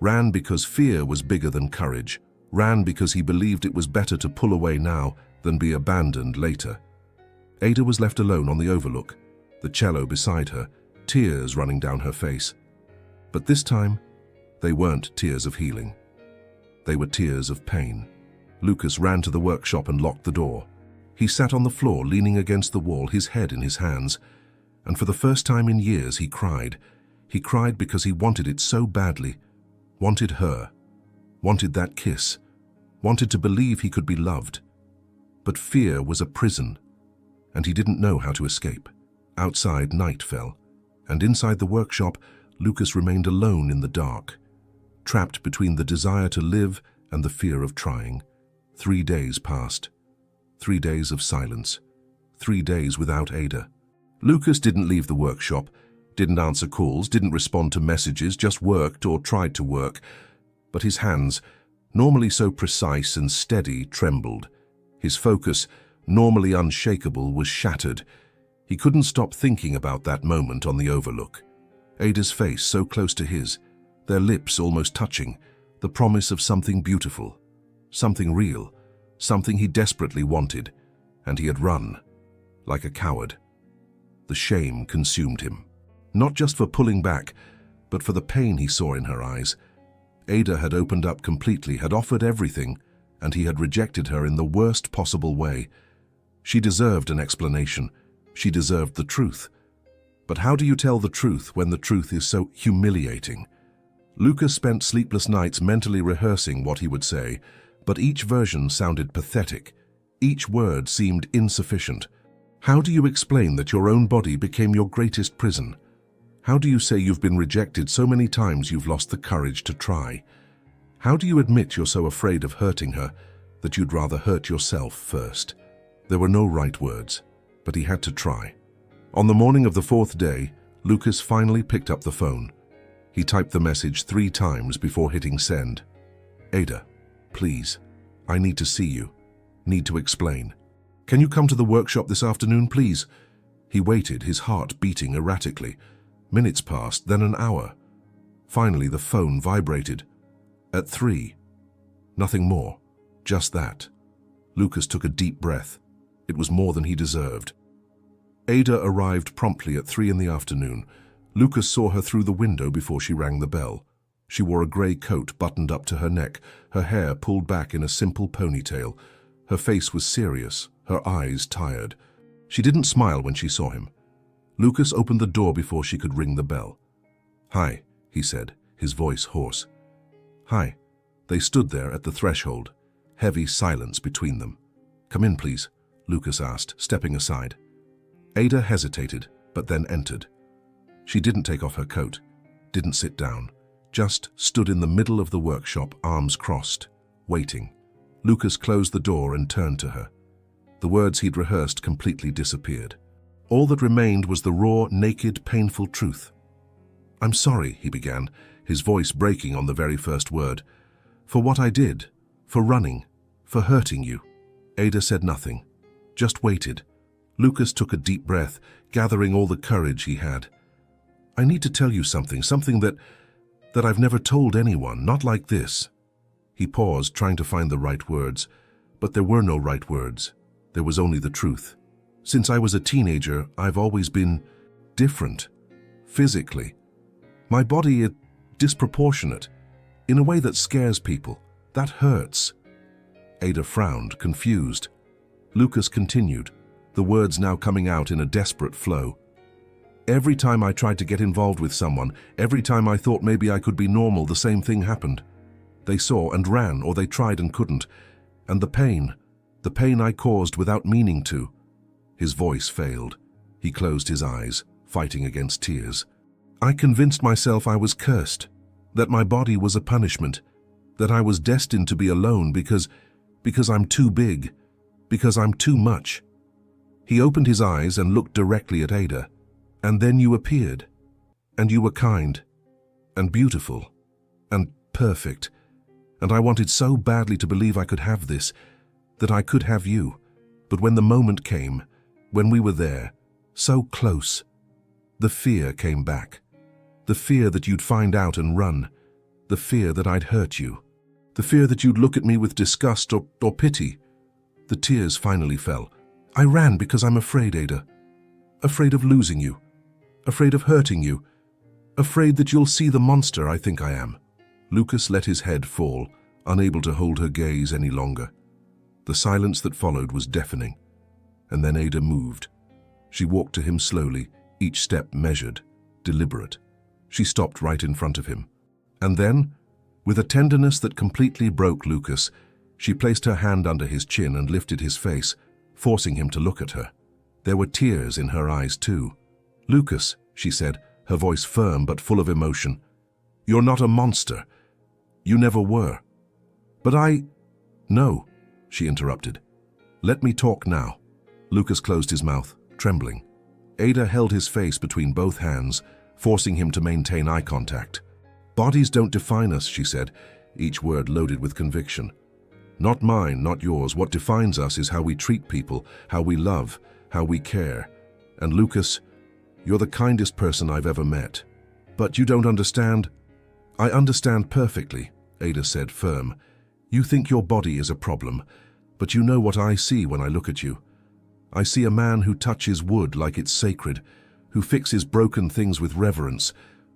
Ran because fear was bigger than courage. Ran because he believed it was better to pull away now than be abandoned later. Ada was left alone on the overlook, the cello beside her, tears running down her face. But this time, they weren't tears of healing. They were tears of pain. Lucas ran to the workshop and locked the door. He sat on the floor, leaning against the wall, his head in his hands. And for the first time in years, he cried. He cried because he wanted it so badly. Wanted her. Wanted that kiss. Wanted to believe he could be loved. But fear was a prison, and he didn't know how to escape. Outside, night fell, and inside the workshop, Lucas remained alone in the dark, trapped between the desire to live and the fear of trying. 3 days passed. 3 days of silence. 3 days without Ada. Lucas didn't leave the workshop, didn't answer calls, didn't respond to messages, just worked or tried to work. But his hands, normally so precise and steady, trembled. His focus, normally unshakable, was shattered. He couldn't stop thinking about that moment on the overlook. Ada's face so close to his, their lips almost touching, the promise of something beautiful, something real, something he desperately wanted, and he had run, like a coward. The shame consumed him, not just for pulling back, but for the pain he saw in her eyes. Ada had opened up completely, had offered everything, and he had rejected her in the worst possible way. She deserved an explanation. She deserved the truth. But how do you tell the truth when the truth is so humiliating? Lucas spent sleepless nights mentally rehearsing what he would say, but each version sounded pathetic. Each word seemed insufficient. How do you explain that your own body became your greatest prison? How do you say you've been rejected so many times you've lost the courage to try? How do you admit you're so afraid of hurting her that you'd rather hurt yourself first? There were no right words, but he had to try. On the morning of the 4th day, Lucas finally picked up the phone. He typed the message 3 times before hitting send. Ada, please, I need to see you. Need to explain. Can you come to the workshop this afternoon, please? He waited, his heart beating erratically. Minutes passed, then an hour. Finally, the phone vibrated. At 3. Nothing more. Just that. Lucas took a deep breath. It was more than he deserved. Ada arrived promptly at 3 in the afternoon. Lucas saw her through the window before she rang the bell. She wore a grey coat buttoned up to her neck, her hair pulled back in a simple ponytail. Her face was serious, her eyes tired. She didn't smile when she saw him. Lucas opened the door before she could ring the bell. "Hi," he said, his voice hoarse. "Hi." They stood there at the threshold, heavy silence between them. "Come in, please," Lucas asked, stepping aside. Ada hesitated, but then entered. She didn't take off her coat, didn't sit down, just stood in the middle of the workshop, arms crossed, waiting. Lucas closed the door and turned to her. The words he'd rehearsed completely disappeared. All that remained was the raw, naked, painful truth. "I'm sorry," he began, his voice breaking on the very first word. "For what I did, for running, for hurting you." Ada said nothing, just waited. Lucas took a deep breath, gathering all the courage he had. "I need to tell you something that I've never told anyone, not like this." He paused, trying to find the right words, but there were no right words. There was only the truth. Since I was a teenager, I've always been different, physically. My body is disproportionate, in a way that scares people. That hurts. Ada frowned, confused. Lucas continued, the words now coming out in a desperate flow. "Every time I tried to get involved with someone, every time I thought maybe I could be normal, the same thing happened. They saw and ran, or they tried and couldn't. And the pain I caused without meaning to." His voice failed. He closed his eyes, fighting against tears. "I convinced myself I was cursed, that my body was a punishment, that I was destined to be alone because I'm too big, because I'm too much." He opened his eyes and looked directly at Ada. "And then you appeared, and you were kind, and beautiful, and perfect. And I wanted so badly to believe I could have this, that I could have you. But when the moment came, when we were there, so close, the fear came back. The fear that you'd find out and run. The fear that I'd hurt you. The fear that you'd look at me with disgust or pity." The tears finally fell. "I ran because I'm afraid, Ada. Afraid of losing you. Afraid of hurting you. Afraid that you'll see the monster I think I am." Lucas let his head fall, unable to hold her gaze any longer. The silence that followed was deafening. And then Ada moved. She walked to him slowly, each step measured, deliberate. She stopped right in front of him. And then, with a tenderness that completely broke Lucas, She placed her hand under his chin and lifted his face, forcing him to look at her. There were tears in her eyes too. "Lucas," she said, her voice firm but full of emotion, "you're not a monster. You never were." "But I—" "No," she interrupted. "Let me talk now." Lucas closed his mouth, trembling. Ada held his face between both hands, forcing him to maintain eye contact. "Bodies don't define us," she said, each word loaded with conviction. "Not mine, not yours. What defines us is how we treat people, how we love, how we care. And Lucas, you're the kindest person I've ever met. But you don't understand." "I understand perfectly," Ada said, firm. "You think your body is a problem, but you know what I see when I look at you. I see a man who touches wood like it's sacred, who fixes broken things with reverence,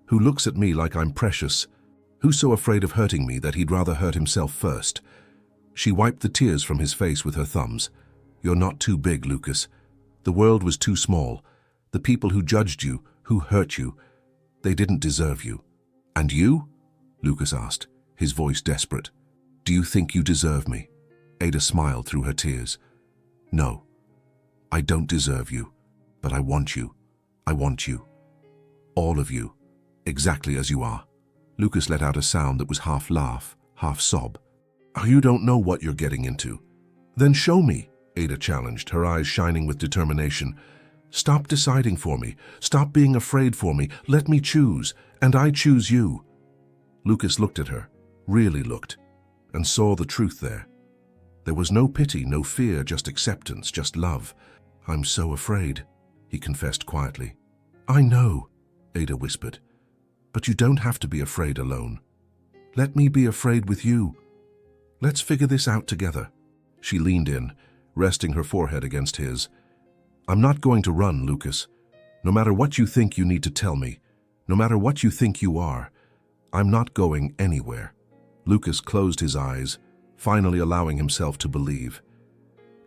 who looks at me like I'm precious, who's so afraid of hurting me that he'd rather hurt himself first." She wiped the tears from his face with her thumbs. "You're not too big, Lucas. The world was too small. The people who judged you, who hurt you, they didn't deserve you." "And you?" Lucas asked, his voice desperate. "Do you think you deserve me?" Ada smiled through her tears. "No, I don't deserve you, but I want you. I want you. All of you, exactly as you are." Lucas let out a sound that was half laugh, half sob. "You don't know what you're getting into." "Then show me," Ada challenged, her eyes shining with determination. "Stop deciding for me. Stop being afraid for me. Let me choose, and I choose you." Lucas looked at her, really looked, and saw the truth there. There was no pity, no fear, just acceptance, just love. "I'm so afraid," he confessed quietly. "I know," Ada whispered, "but you don't have to be afraid alone. Let me be afraid with you. Let's figure this out together." She leaned in, resting her forehead against his. "I'm not going to run, Lucas. No matter what you think you need to tell me, no matter what you think you are, I'm not going anywhere." Lucas closed his eyes, finally allowing himself to believe.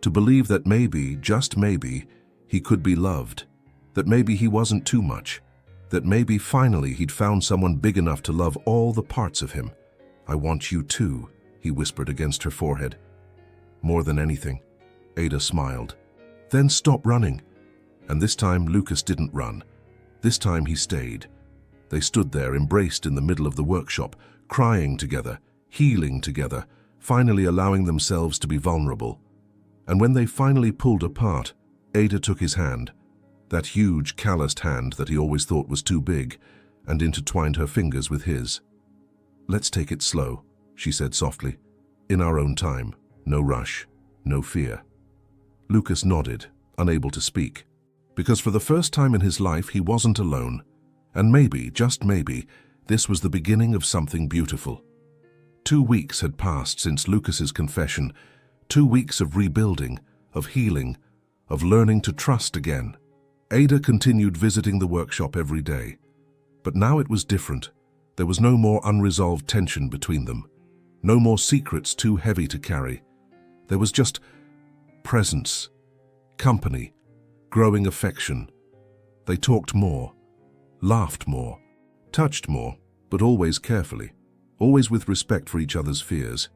To believe that maybe, just maybe, he could be loved, that maybe he wasn't too much, that maybe finally he'd found someone big enough to love all the parts of him. "I want you too," he whispered against her forehead. "More than anything." Ada smiled. "Then stop running." And this time Lucas didn't run. This time he stayed. They stood there, embraced in the middle of the workshop, crying together, healing together, finally allowing themselves to be vulnerable. And when they finally pulled apart, Ada took his hand, that huge, calloused hand that he always thought was too big, and intertwined her fingers with his. "Let's take it slow," she said softly. "In our own time. No rush. No fear." Lucas nodded, unable to speak, because for the first time in his life he wasn't alone. And maybe, just maybe, this was the beginning of something beautiful. 2 weeks had passed since Lucas's confession, 2 weeks of rebuilding, of healing, of learning to trust again. Ada continued visiting the workshop every day. But now it was different. There was no more unresolved tension between them. No more secrets too heavy to carry. There was just presence, company, growing affection. They talked more, laughed more, touched more, but always carefully, always with respect for each other's fears.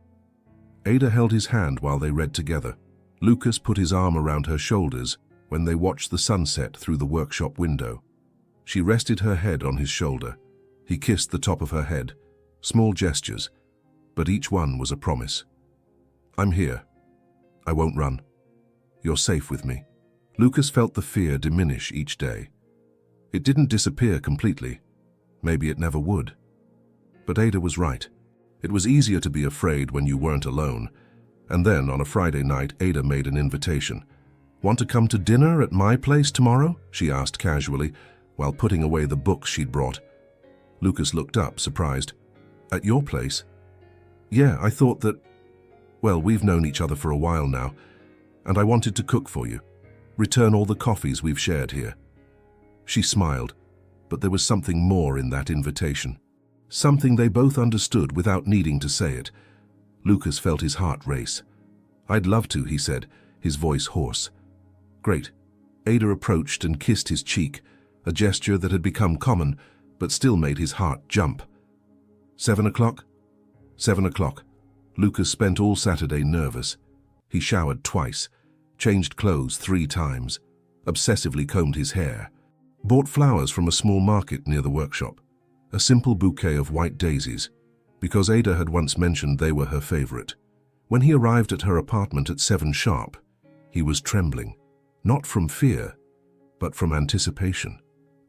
Ada held his hand while they read together. Lucas put his arm around her shoulders when they watched the sunset through the workshop window. She rested her head on his shoulder. He kissed the top of her head, small gestures, but each one was a promise. "I'm here. I won't run. You're safe with me." Lucas felt the fear diminish each day. It didn't disappear completely. Maybe it never would. But Ada was right. It was easier to be afraid when you weren't alone. And then, on a Friday night, Ada made an invitation. "Want to come to dinner at my place tomorrow?" she asked casually, while putting away the books she'd brought. Lucas looked up, surprised. "At your place?" "Yeah, I thought that... Well, we've known each other for a while now, and I wanted to cook for you. Return all the coffees we've shared here." She smiled, but there was something more in that invitation. Something they both understood without needing to say it. Lucas felt his heart race. "I'd love to," he said, his voice hoarse. "Great." Ada approached and kissed his cheek, a gesture that had become common, but still made his heart jump. 7 o'clock? 7 o'clock. Lucas spent all Saturday nervous. He showered twice, changed clothes 3 times, obsessively combed his hair, bought flowers from a small market near the workshop, a simple bouquet of white daisies, because Ada had once mentioned they were her favorite. When he arrived at her apartment at 7 sharp, he was trembling, not from fear, but from anticipation.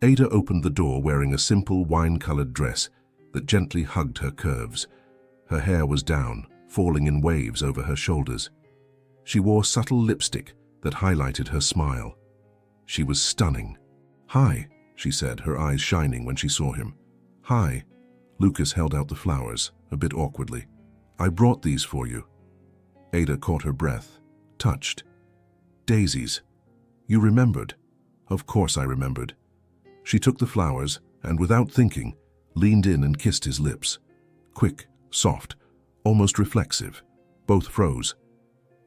Ada opened the door wearing a simple wine-colored dress that gently hugged her curves. Her hair was down, falling in waves over her shoulders. She wore subtle lipstick that highlighted her smile. She was stunning. "Hi," she said, her eyes shining when she saw him. "Hi." Lucas held out the flowers, a bit awkwardly. "I brought these for you." Ada caught her breath, touched. "Daisies. You remembered." "Of course I remembered." She took the flowers and, without thinking, leaned in and kissed his lips. Quick, soft, almost reflexive. Both froze.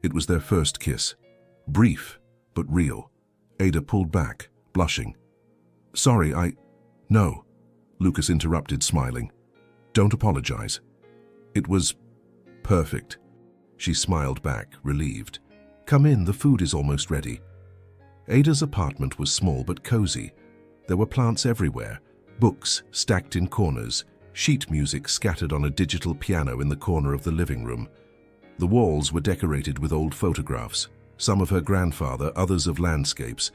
It was their first kiss. Brief, but real. Ada pulled back, blushing. "Sorry, No," Lucas interrupted, smiling. "Don't apologize. It was perfect." She smiled back, relieved. "Come in, the food is almost ready." Ada's apartment was small but cozy. There were plants everywhere, books stacked in corners, sheet music scattered on a digital piano in the corner of the living room. The walls were decorated with old photographs, some of her grandfather, others of landscapes.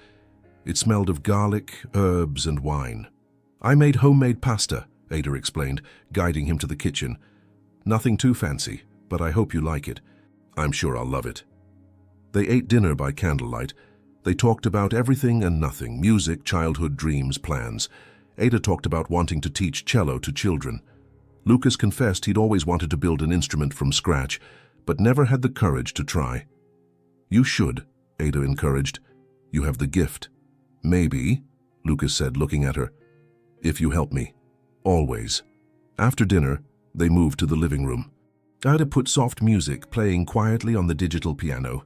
It smelled of garlic, herbs, and wine. "I made homemade pasta," Ada explained, guiding him to the kitchen. "Nothing too fancy, but I hope you like it. I'm sure I'll love it." They ate dinner by candlelight. They talked about everything and nothing, music, childhood dreams, plans. Ada talked about wanting to teach cello to children. Lucas confessed he'd always wanted to build an instrument from scratch, but never had the courage to try. "You should," Ada encouraged. "You have the gift." "Maybe," Lucas said, looking at her. "If you help me. Always." After dinner, they moved to the living room. Ada put soft music playing quietly on the digital piano.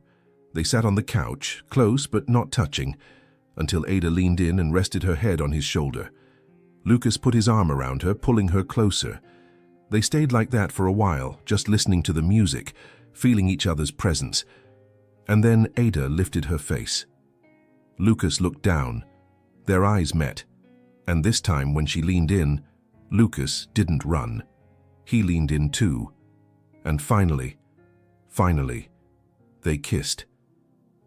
They sat on the couch, close but not touching, until Ada leaned in and rested her head on his shoulder. Lucas put his arm around her, pulling her closer. They stayed like that for a while, just listening to the music, feeling each other's presence. And then Ada lifted her face. Lucas looked down. Their eyes met. And this time, when she leaned in, Lucas didn't run. He leaned in too. And finally, they kissed.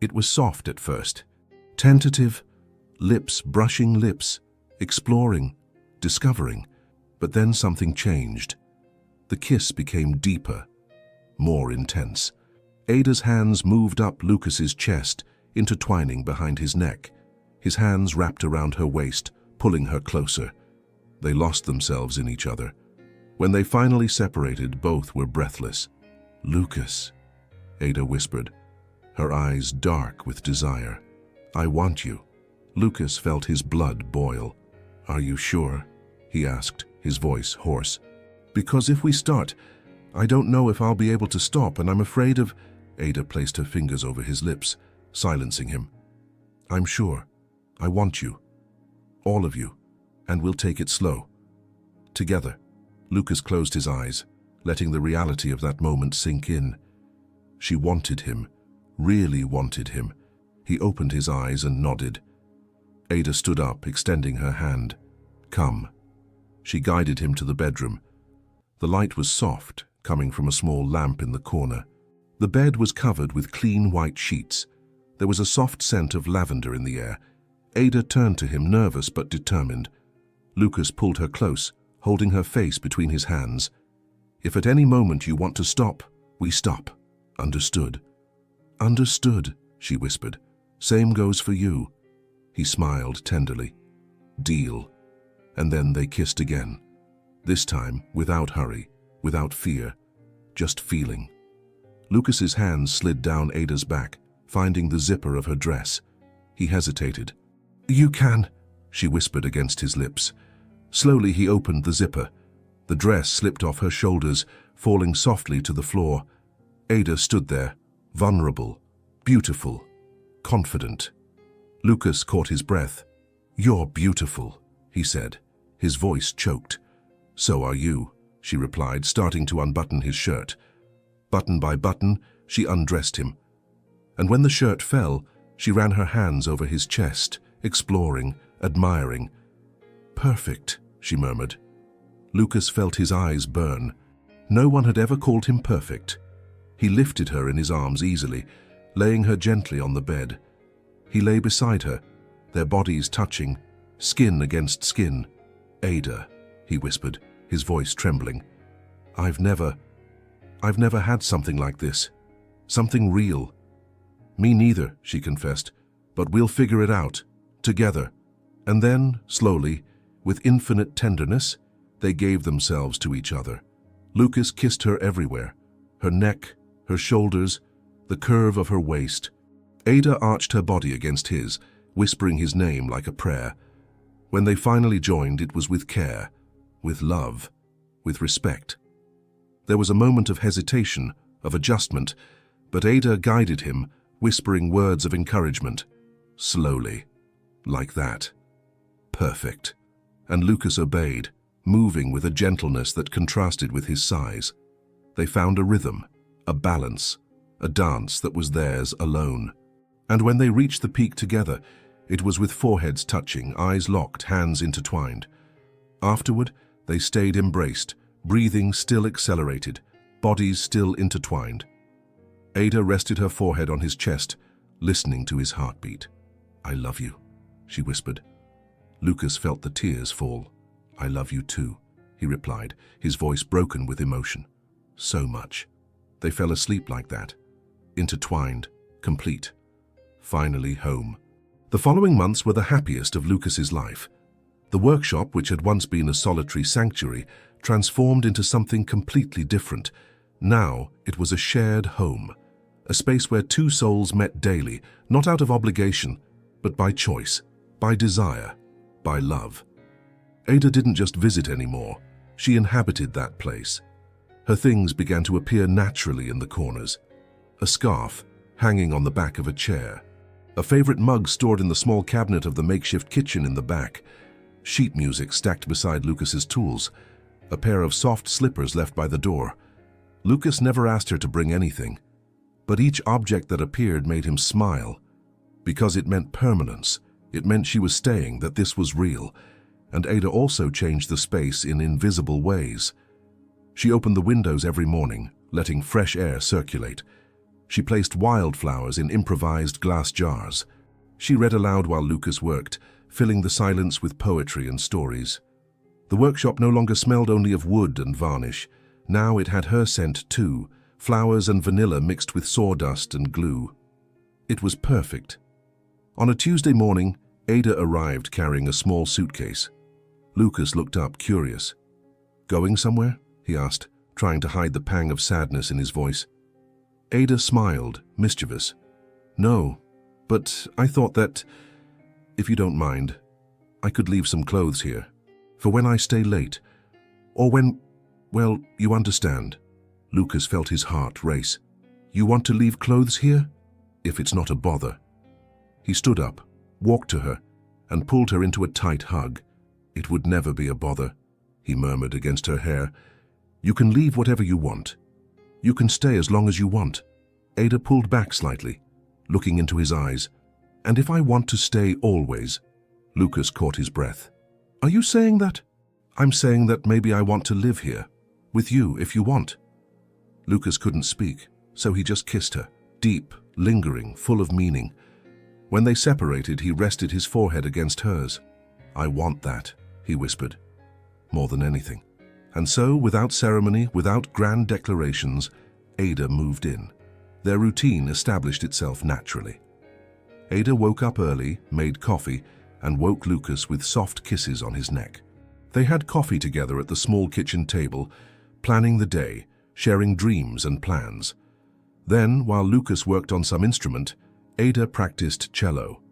It was soft at first. Tentative, lips brushing lips, exploring, discovering. But then something changed. The kiss became deeper, more intense. Ada's hands moved up Lucas's chest, intertwining behind his neck. His hands wrapped around her waist, pulling her closer. They lost themselves in each other. When they finally separated, both were breathless. "Lucas," Ada whispered, her eyes dark with desire. "I want you." Lucas felt his blood boil. "Are you sure?" he asked, his voice hoarse. "Because if we start, I don't know if I'll be able to stop, and I'm afraid of—" Ada placed her fingers over his lips, silencing him. "I'm sure. I want you. All of you. And we'll take it slow. Together." Lucas closed his eyes, letting the reality of that moment sink in. She wanted him, really wanted him. He opened his eyes and nodded. Ada stood up, extending her hand. "Come." She guided him to the bedroom. The light was soft, coming from a small lamp in the corner. The bed was covered with clean white sheets. There was a soft scent of lavender in the air. Ada turned to him, nervous but determined. Lucas pulled her close, holding her face between his hands. "If at any moment you want to stop, we stop. Understood?" "Understood," she whispered. "Same goes for you." He smiled tenderly. "Deal." And then they kissed again. This time, without hurry, without fear, just feeling. Lucas's hands slid down Ada's back, finding the zipper of her dress. He hesitated. "You can," she whispered against his lips. Slowly he opened the zipper. The dress slipped off her shoulders, falling softly to the floor. Ada stood there, vulnerable, beautiful, confident. Lucas caught his breath. "You're beautiful," he said. His voice choked. "So are you," she replied, starting to unbutton his shirt. Button by button, she undressed him. And when the shirt fell, she ran her hands over his chest, exploring, admiring. "Perfect," she murmured. Lucas felt his eyes burn. No one had ever called him perfect. He lifted her in his arms easily, laying her gently on the bed. He lay beside her, their bodies touching, skin against skin. "Ada," he whispered, his voice trembling. I've never had something like this. Something real." "Me neither," she confessed, "but we'll figure it out, together." And then, slowly, with infinite tenderness, they gave themselves to each other. Lucas kissed her everywhere, her neck, her shoulders, the curve of her waist. Ada arched her body against his, whispering his name like a prayer. When they finally joined, it was with care, with love, with respect. There was a moment of hesitation, of adjustment, but Ada guided him, whispering words of encouragement. Slowly, like that. Perfect. And Lucas obeyed, moving with a gentleness that contrasted with his size. They found a rhythm, a balance, a dance that was theirs alone. And when they reached the peak together, it was with foreheads touching, eyes locked, hands intertwined. Afterward, they stayed embraced, breathing still accelerated, bodies still intertwined. Ada rested her forehead on his chest, listening to his heartbeat. "I love you," she whispered. Lucas felt the tears fall. "I love you too," he replied, his voice broken with emotion. "So much." They fell asleep like that, intertwined, complete. Finally home. The following months were the happiest of Lucas's life. The workshop, which had once been a solitary sanctuary, transformed into something completely different. Now it was a shared home, a space where two souls met daily, not out of obligation, but by choice, by desire, by love. Ada didn't just visit anymore, she inhabited that place. Her things began to appear naturally in the corners. A scarf hanging on the back of a chair, a favorite mug stored in the small cabinet of the makeshift kitchen in the back, sheet music stacked beside Lucas's tools, a pair of soft slippers left by the door. Lucas never asked her to bring anything, but each object that appeared made him smile, because it meant permanence. It meant she was staying, that this was real, and Ada also changed the space in invisible ways. She opened the windows every morning, letting fresh air circulate. She placed wildflowers in improvised glass jars. She read aloud while Lucas worked, filling the silence with poetry and stories. The workshop no longer smelled only of wood and varnish. Now it had her scent too, flowers and vanilla mixed with sawdust and glue. It was perfect. On a Tuesday morning, Ada arrived carrying a small suitcase. Lucas looked up, curious. "Going somewhere?" he asked, trying to hide the pang of sadness in his voice. Ada smiled, mischievous. "No, but I thought that, if you don't mind, I could leave some clothes here, for when I stay late, or when, well, you understand." Lucas felt his heart race. "You want to leave clothes here? If it's not a bother." He stood up, walked to her, and pulled her into a tight hug. "It would never be a bother," he murmured against her hair. "You can leave whatever you want. You can stay as long as you want." Ada pulled back slightly, looking into his eyes. "And if I want to stay always?" Lucas caught his breath. "Are you saying that?" "I'm saying that maybe I want to live here, with you if you want." Lucas couldn't speak, so he just kissed her, deep, lingering, full of meaning. When they separated, he rested his forehead against hers. "I want that," he whispered, "more than anything." And so, without ceremony, without grand declarations, Ada moved in. Their routine established itself naturally. Ada woke up early, made coffee, and woke Lucas with soft kisses on his neck. They had coffee together at the small kitchen table, planning the day, sharing dreams and plans. Then, while Lucas worked on some instrument, Ada practiced cello.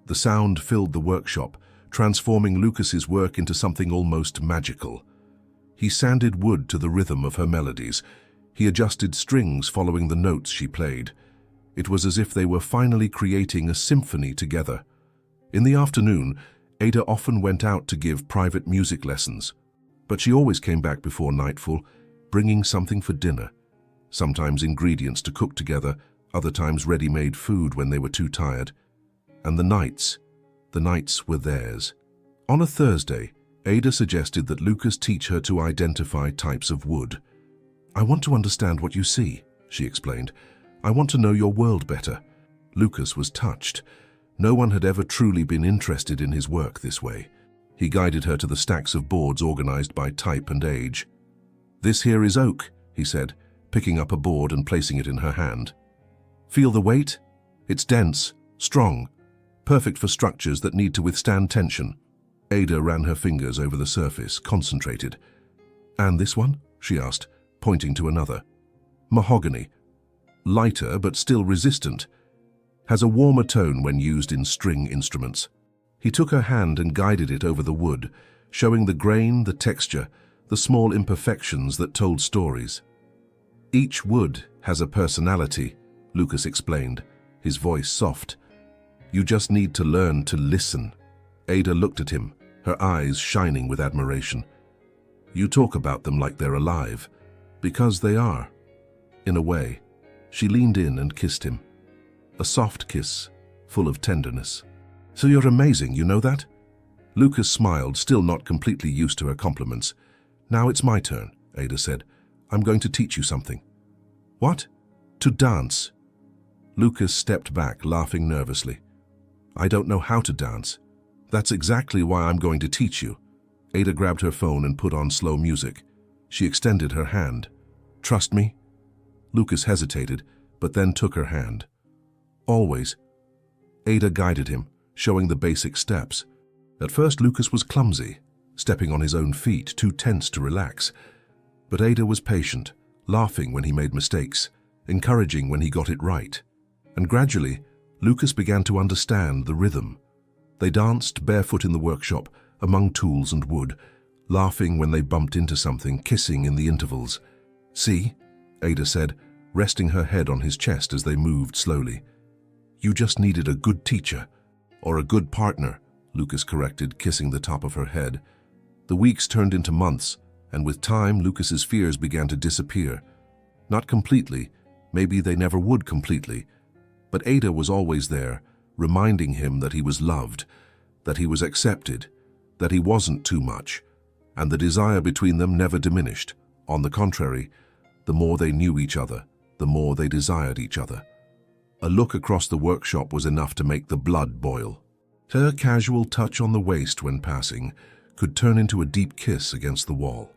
The sound filled the workshop, transforming Lucas's work into something almost magical. He sanded wood to the rhythm of her melodies. He adjusted strings following the notes she played. It was as if they were finally creating a symphony together. In the afternoon, Ada often went out to give private music lessons, but she always came back before nightfall, bringing something for dinner. sometimes ingredients to cook together, other times ready-made food when they were too tired. And the nights were theirs. On a Thursday, Ada suggested that Lucas teach her to identify types of wood. "I want to understand what you see," she explained. "I want to know your world better." Lucas was touched. No one had ever truly been interested in his work this way. He guided her to the stacks of boards organized by type and age. "This here is oak," he said, picking up a board and placing it in her hand. "Feel the weight? It's dense, strong, perfect for structures that need to withstand tension." Ada ran her fingers over the surface, concentrated. "And this one?" she asked, pointing to another. "Mahogany. Lighter but still resistant. Has a warmer tone when used in string instruments." He took her hand and guided it over the wood, showing the grain, the texture, the small imperfections that told stories. "Each wood has a personality," Lucas explained, his voice soft. "You just need to learn to listen." Ada looked at him, her eyes shining with admiration. "You talk about them like they're alive, because they are." In a way, she leaned in and kissed him. A soft kiss, full of tenderness. "So you're amazing, you know that?" Lucas smiled, still not completely used to her compliments. "Now it's my turn," Ada said. "I'm going to teach you something." "What?" "To dance." Lucas stepped back, laughing nervously. "I don't know how to dance. That's exactly why I'm going to teach you." Ada grabbed her phone and put on slow music. She extended her hand. "Trust me?" Lucas hesitated, but then took her hand. "Always." Ada guided him, showing the basic steps. At first, Lucas was clumsy, stepping on his own feet, too tense to relax. But Ada was patient, laughing when he made mistakes, encouraging when he got it right. And gradually, Lucas began to understand the rhythm. They danced barefoot in the workshop, among tools and wood, laughing when they bumped into something, kissing in the intervals. "See?" Ada said, resting her head on his chest as they moved slowly. "You just needed a good teacher." "Or a good partner," Lucas corrected, kissing the top of her head. The weeks turned into months, and with time, Lucas's fears began to disappear. Not completely, maybe they never would completely, but Ada was always there, reminding him that he was loved, that he was accepted, that he wasn't too much, and the desire between them never diminished. On the contrary, the more they knew each other, the more they desired each other. A look across the workshop was enough to make the blood boil. Her casual touch on the waist when passing could turn into a deep kiss against the wall.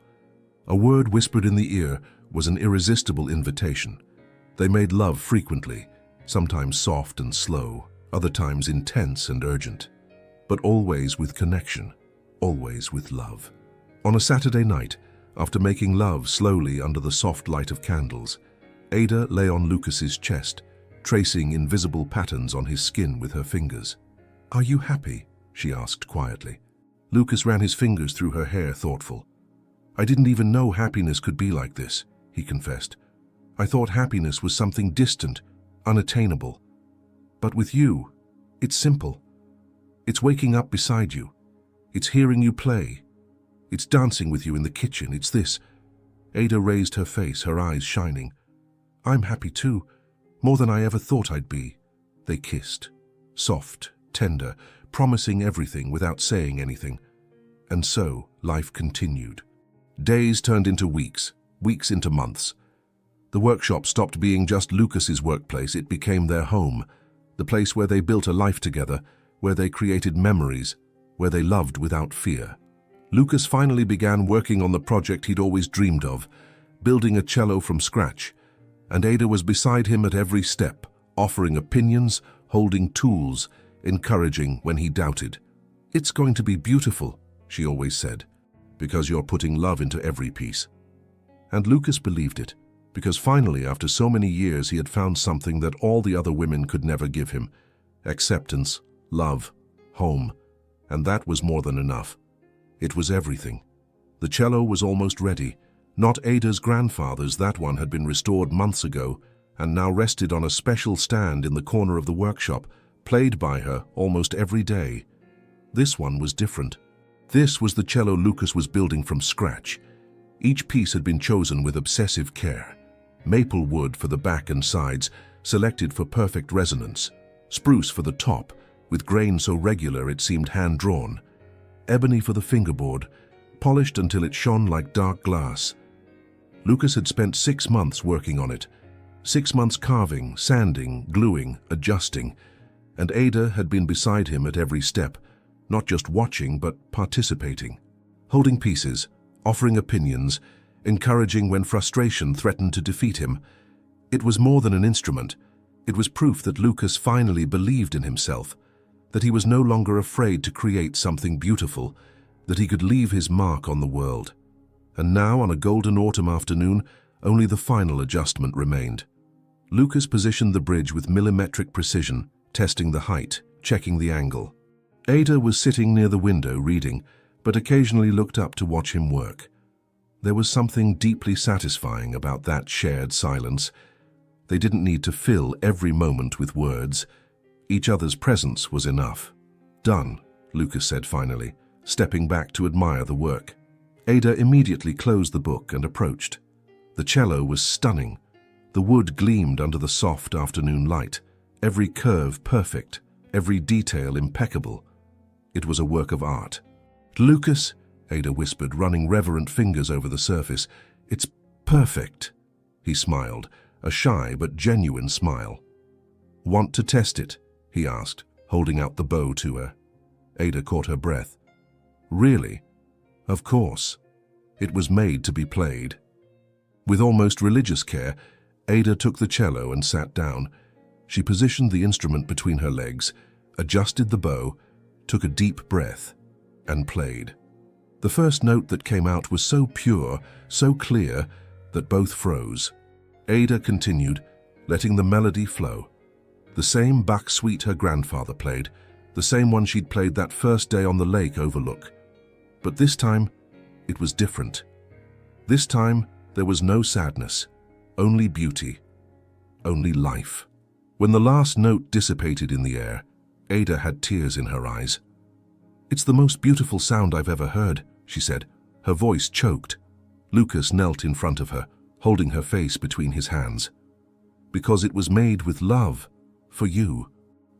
A word whispered in the ear was an irresistible invitation. They made love frequently, sometimes soft and slow, other times intense and urgent, but always with connection, always with love. On a Saturday night, after making love slowly under the soft light of candles, Ada lay on Lucas's chest, tracing invisible patterns on his skin with her fingers. "Are you happy?" she asked quietly. Lucas ran his fingers through her hair, thoughtful. "I didn't even know happiness could be like this," he confessed. "I thought happiness was something distant, unattainable. But with you, it's simple. It's waking up beside you. It's hearing you play. It's dancing with you in the kitchen. It's this." Ada raised her face, her eyes shining. "I'm happy too, more than I ever thought I'd be." They kissed, soft, tender, promising everything without saying anything. And so, life continued. Days turned into weeks, weeks into months. The workshop stopped being just Lucas's workplace. It became their home, the place where they built a life together, where they created memories, where they loved without fear. Lucas finally began working on the project he'd always dreamed of, building a cello from scratch, and Ada was beside him at every step, offering opinions, holding tools, encouraging when he doubted. "It's going to be beautiful," she always said, "because you're putting love into every piece." And Lucas believed it, because finally, after so many years, he had found something that all the other women could never give him: acceptance, love, home, and that was more than enough. It was everything. The cello was almost ready. Not Ada's grandfather's, that one had been restored months ago, and now rested on a special stand in the corner of the workshop, played by her almost every day. This one was different. This was the cello Lucas was building from scratch. Each piece had been chosen with obsessive care. Maple wood for the back and sides, selected for perfect resonance. Spruce for the top, with grain so regular it seemed hand-drawn. Ebony for the fingerboard, polished until it shone like dark glass. Lucas had spent 6 months working on it. 6 months carving, sanding, gluing, adjusting. And Ada had been beside him at every step, not just watching but participating. Holding pieces, offering opinions, encouraging when frustration threatened to defeat him. It was more than an instrument. It was proof that Lucas finally believed in himself, that he was no longer afraid to create something beautiful, that he could leave his mark on the world. And now, on a golden autumn afternoon, only the final adjustment remained. Lucas positioned the bridge with millimetric precision, testing the height, checking the angle. Ada was sitting near the window reading, but occasionally looked up to watch him work. There was something deeply satisfying about that shared silence. They didn't need to fill every moment with words. Each other's presence was enough. "Done," Lucas said finally, stepping back to admire the work. Ada immediately closed the book and approached. The cello was stunning. The wood gleamed under the soft afternoon light, every curve perfect, every detail impeccable. It was a work of art. "Lucas," Ada whispered, running reverent fingers over the surface, "it's perfect." He smiled, a shy but genuine smile. "Want to test it?" he asked, holding out the bow to her. Ada caught her breath. "Really?" "Of course. It was made to be played." With almost religious care, Ada took the cello and sat down. She positioned the instrument between her legs, adjusted the bow, took a deep breath, and played. The first note that came out was so pure, so clear, that both froze. Ada continued, letting the melody flow. The same Bach suite her grandfather played, the same one she'd played that first day on the lake overlook. But this time, it was different. This time, there was no sadness, only beauty, only life. When the last note dissipated in the air, Ada had tears in her eyes. "It's the most beautiful sound I've ever heard," she said. Her voice choked. Lucas knelt in front of her, holding her face between his hands. "Because it was made with love, for you."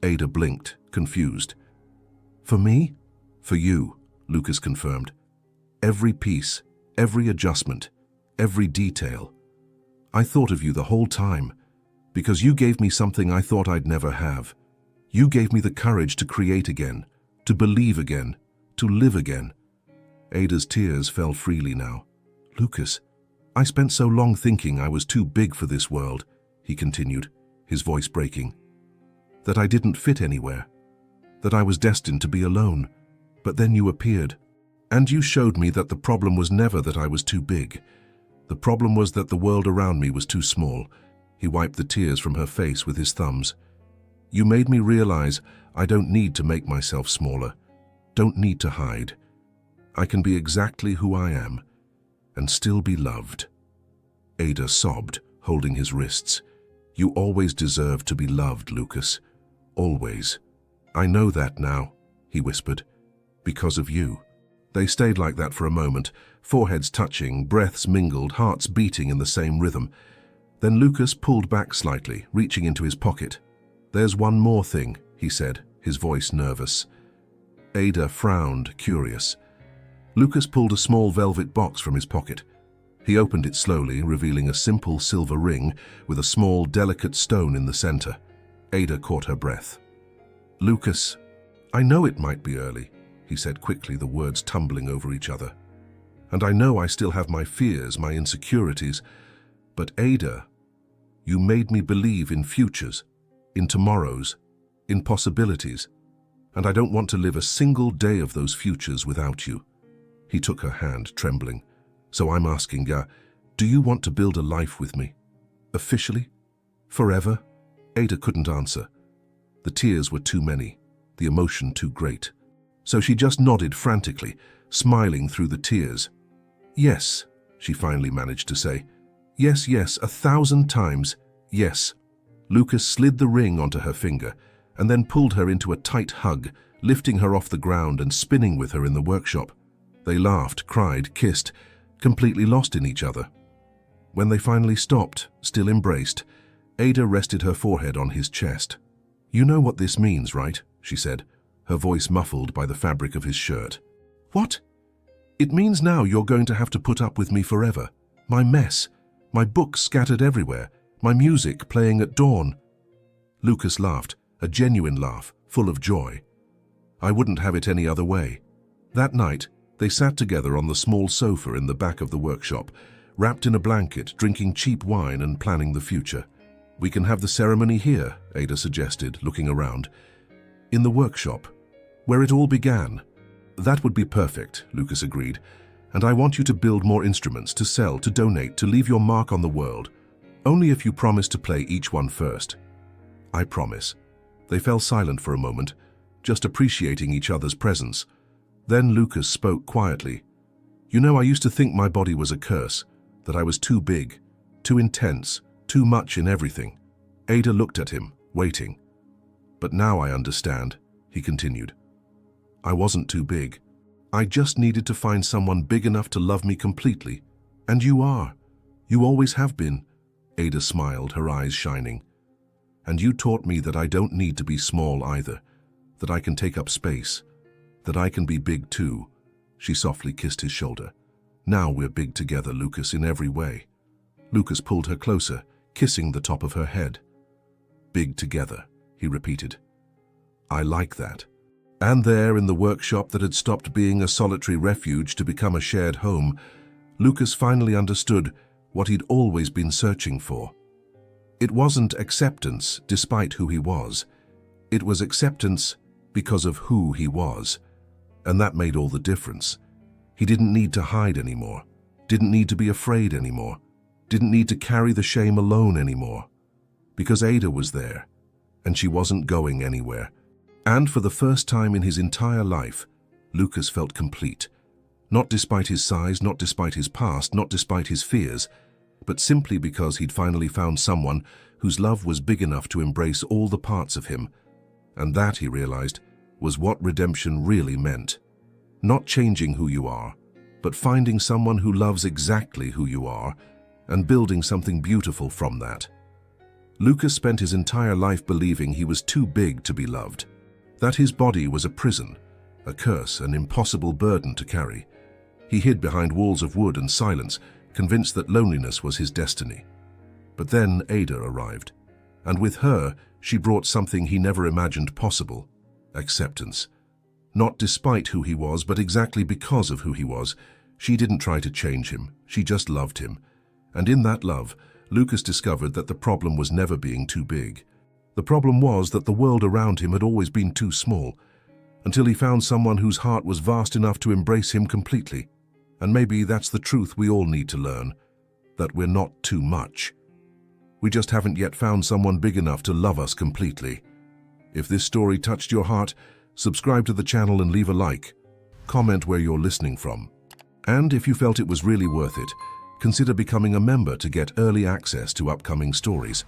Ada blinked, confused. "For me?" "For you," Lucas confirmed. "Every piece, every adjustment, every detail. I thought of you the whole time, because you gave me something I thought I'd never have. You gave me the courage to create again, to believe again, to live again." Ada's tears fell freely now. "Lucas, I spent so long thinking I was too big for this world," he continued, his voice breaking. "That I didn't fit anywhere, that I was destined to be alone. But then you appeared, and you showed me that the problem was never that I was too big. The problem was that the world around me was too small." He wiped the tears from her face with his thumbs. "You made me realize I don't need to make myself smaller, don't need to hide. I can be exactly who I am, and still be loved." Ada sobbed, holding his wrists. "You always deserved to be loved, Lucas. Always." "I know that now," he whispered. "Because of you." They stayed like that for a moment, foreheads touching, breaths mingled, hearts beating in the same rhythm. Then Lucas pulled back slightly, reaching into his pocket. "There's one more thing," he said, his voice nervous. Ada frowned, curious. Lucas pulled a small velvet box from his pocket. He opened it slowly, revealing a simple silver ring with a small, delicate stone in the center. Ada caught her breath. "Lucas, I know it might be early," he said quickly, the words tumbling over each other. "And I know I still have my fears, my insecurities. But Ada, you made me believe in futures, in tomorrows, in possibilities. And I don't want to live a single day of those futures without you." He took her hand, trembling. "So I'm asking, do you want to build a life with me? Officially? Forever?" Ada couldn't answer. The tears were too many, the emotion too great. So she just nodded frantically, smiling through the tears. "Yes," she finally managed to say. "Yes, yes, 1,000 times, yes." Lucas slid the ring onto her finger and then pulled her into a tight hug, lifting her off the ground and spinning with her in the workshop. They laughed, cried, kissed, completely lost in each other. When they finally stopped, still embraced, Ada rested her forehead on his chest. "You know what this means, right?" she said, her voice muffled by the fabric of his shirt. "What?" "It means now you're going to have to put up with me forever. My mess, my books scattered everywhere, my music playing at dawn." Lucas laughed, a genuine laugh, full of joy. "I wouldn't have it any other way." That night, they sat together on the small sofa in the back of the workshop, wrapped in a blanket, drinking cheap wine and planning the future. "We can have the ceremony here," Ada suggested, looking around. "In the workshop, where it all began." "That would be perfect," Lucas agreed. "And I want you to build more instruments, to sell, to donate, to leave your mark on the world. Only if you promise to play each one first." "I promise." They fell silent for a moment, just appreciating each other's presence. Then Lucas spoke quietly. "You know, I used to think my body was a curse, that I was too big, too intense, too much in everything." Ada looked at him, waiting. "But now I understand," he continued. "I wasn't too big. I just needed to find someone big enough to love me completely. And you are. You always have been." Ada smiled, her eyes shining. "And you taught me that I don't need to be small either, that I can take up space, that I can be big too." She softly kissed his shoulder. "Now we're big together, Lucas, in every way." Lucas pulled her closer, kissing the top of her head. "Big together," he repeated. "I like that." And there, in the workshop that had stopped being a solitary refuge to become a shared home, Lucas finally understood what he'd always been searching for. It wasn't acceptance despite who he was. It was acceptance because of who he was. And that made all the difference. He didn't need to hide anymore, didn't need to be afraid anymore, didn't need to carry the shame alone anymore. Because Ada was there, and she wasn't going anywhere. And for the first time in his entire life, Lucas felt complete. Not despite his size, not despite his past, not despite his fears, but simply because he'd finally found someone whose love was big enough to embrace all the parts of him. And that, he realized, was what redemption really meant. Not changing who you are, but finding someone who loves exactly who you are and building something beautiful from that. Lucas spent his entire life believing he was too big to be loved, that his body was a prison, a curse, an impossible burden to carry. He hid behind walls of wood and silence, convinced that loneliness was his destiny. But then Ada arrived, and with her, she brought something he never imagined possible: acceptance. Not despite who he was, but exactly because of who he was. She didn't try to change him, she just loved him. And in that love, Lucas discovered that the problem was never being too big. The problem was that the world around him had always been too small, until he found someone whose heart was vast enough to embrace him completely. And maybe that's the truth we all need to learn, that we're not too much. We just haven't yet found someone big enough to love us completely. If this story touched your heart, subscribe to the channel and leave a like. Comment where you're listening from. And if you felt it was really worth it, consider becoming a member to get early access to upcoming stories.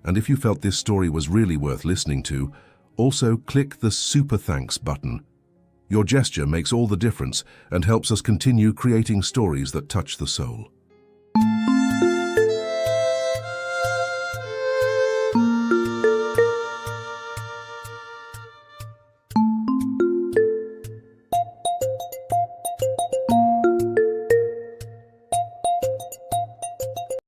And if you felt this story was really worth listening to, also click the Super Thanks button. Your gesture makes all the difference and helps us continue creating stories that touch the soul.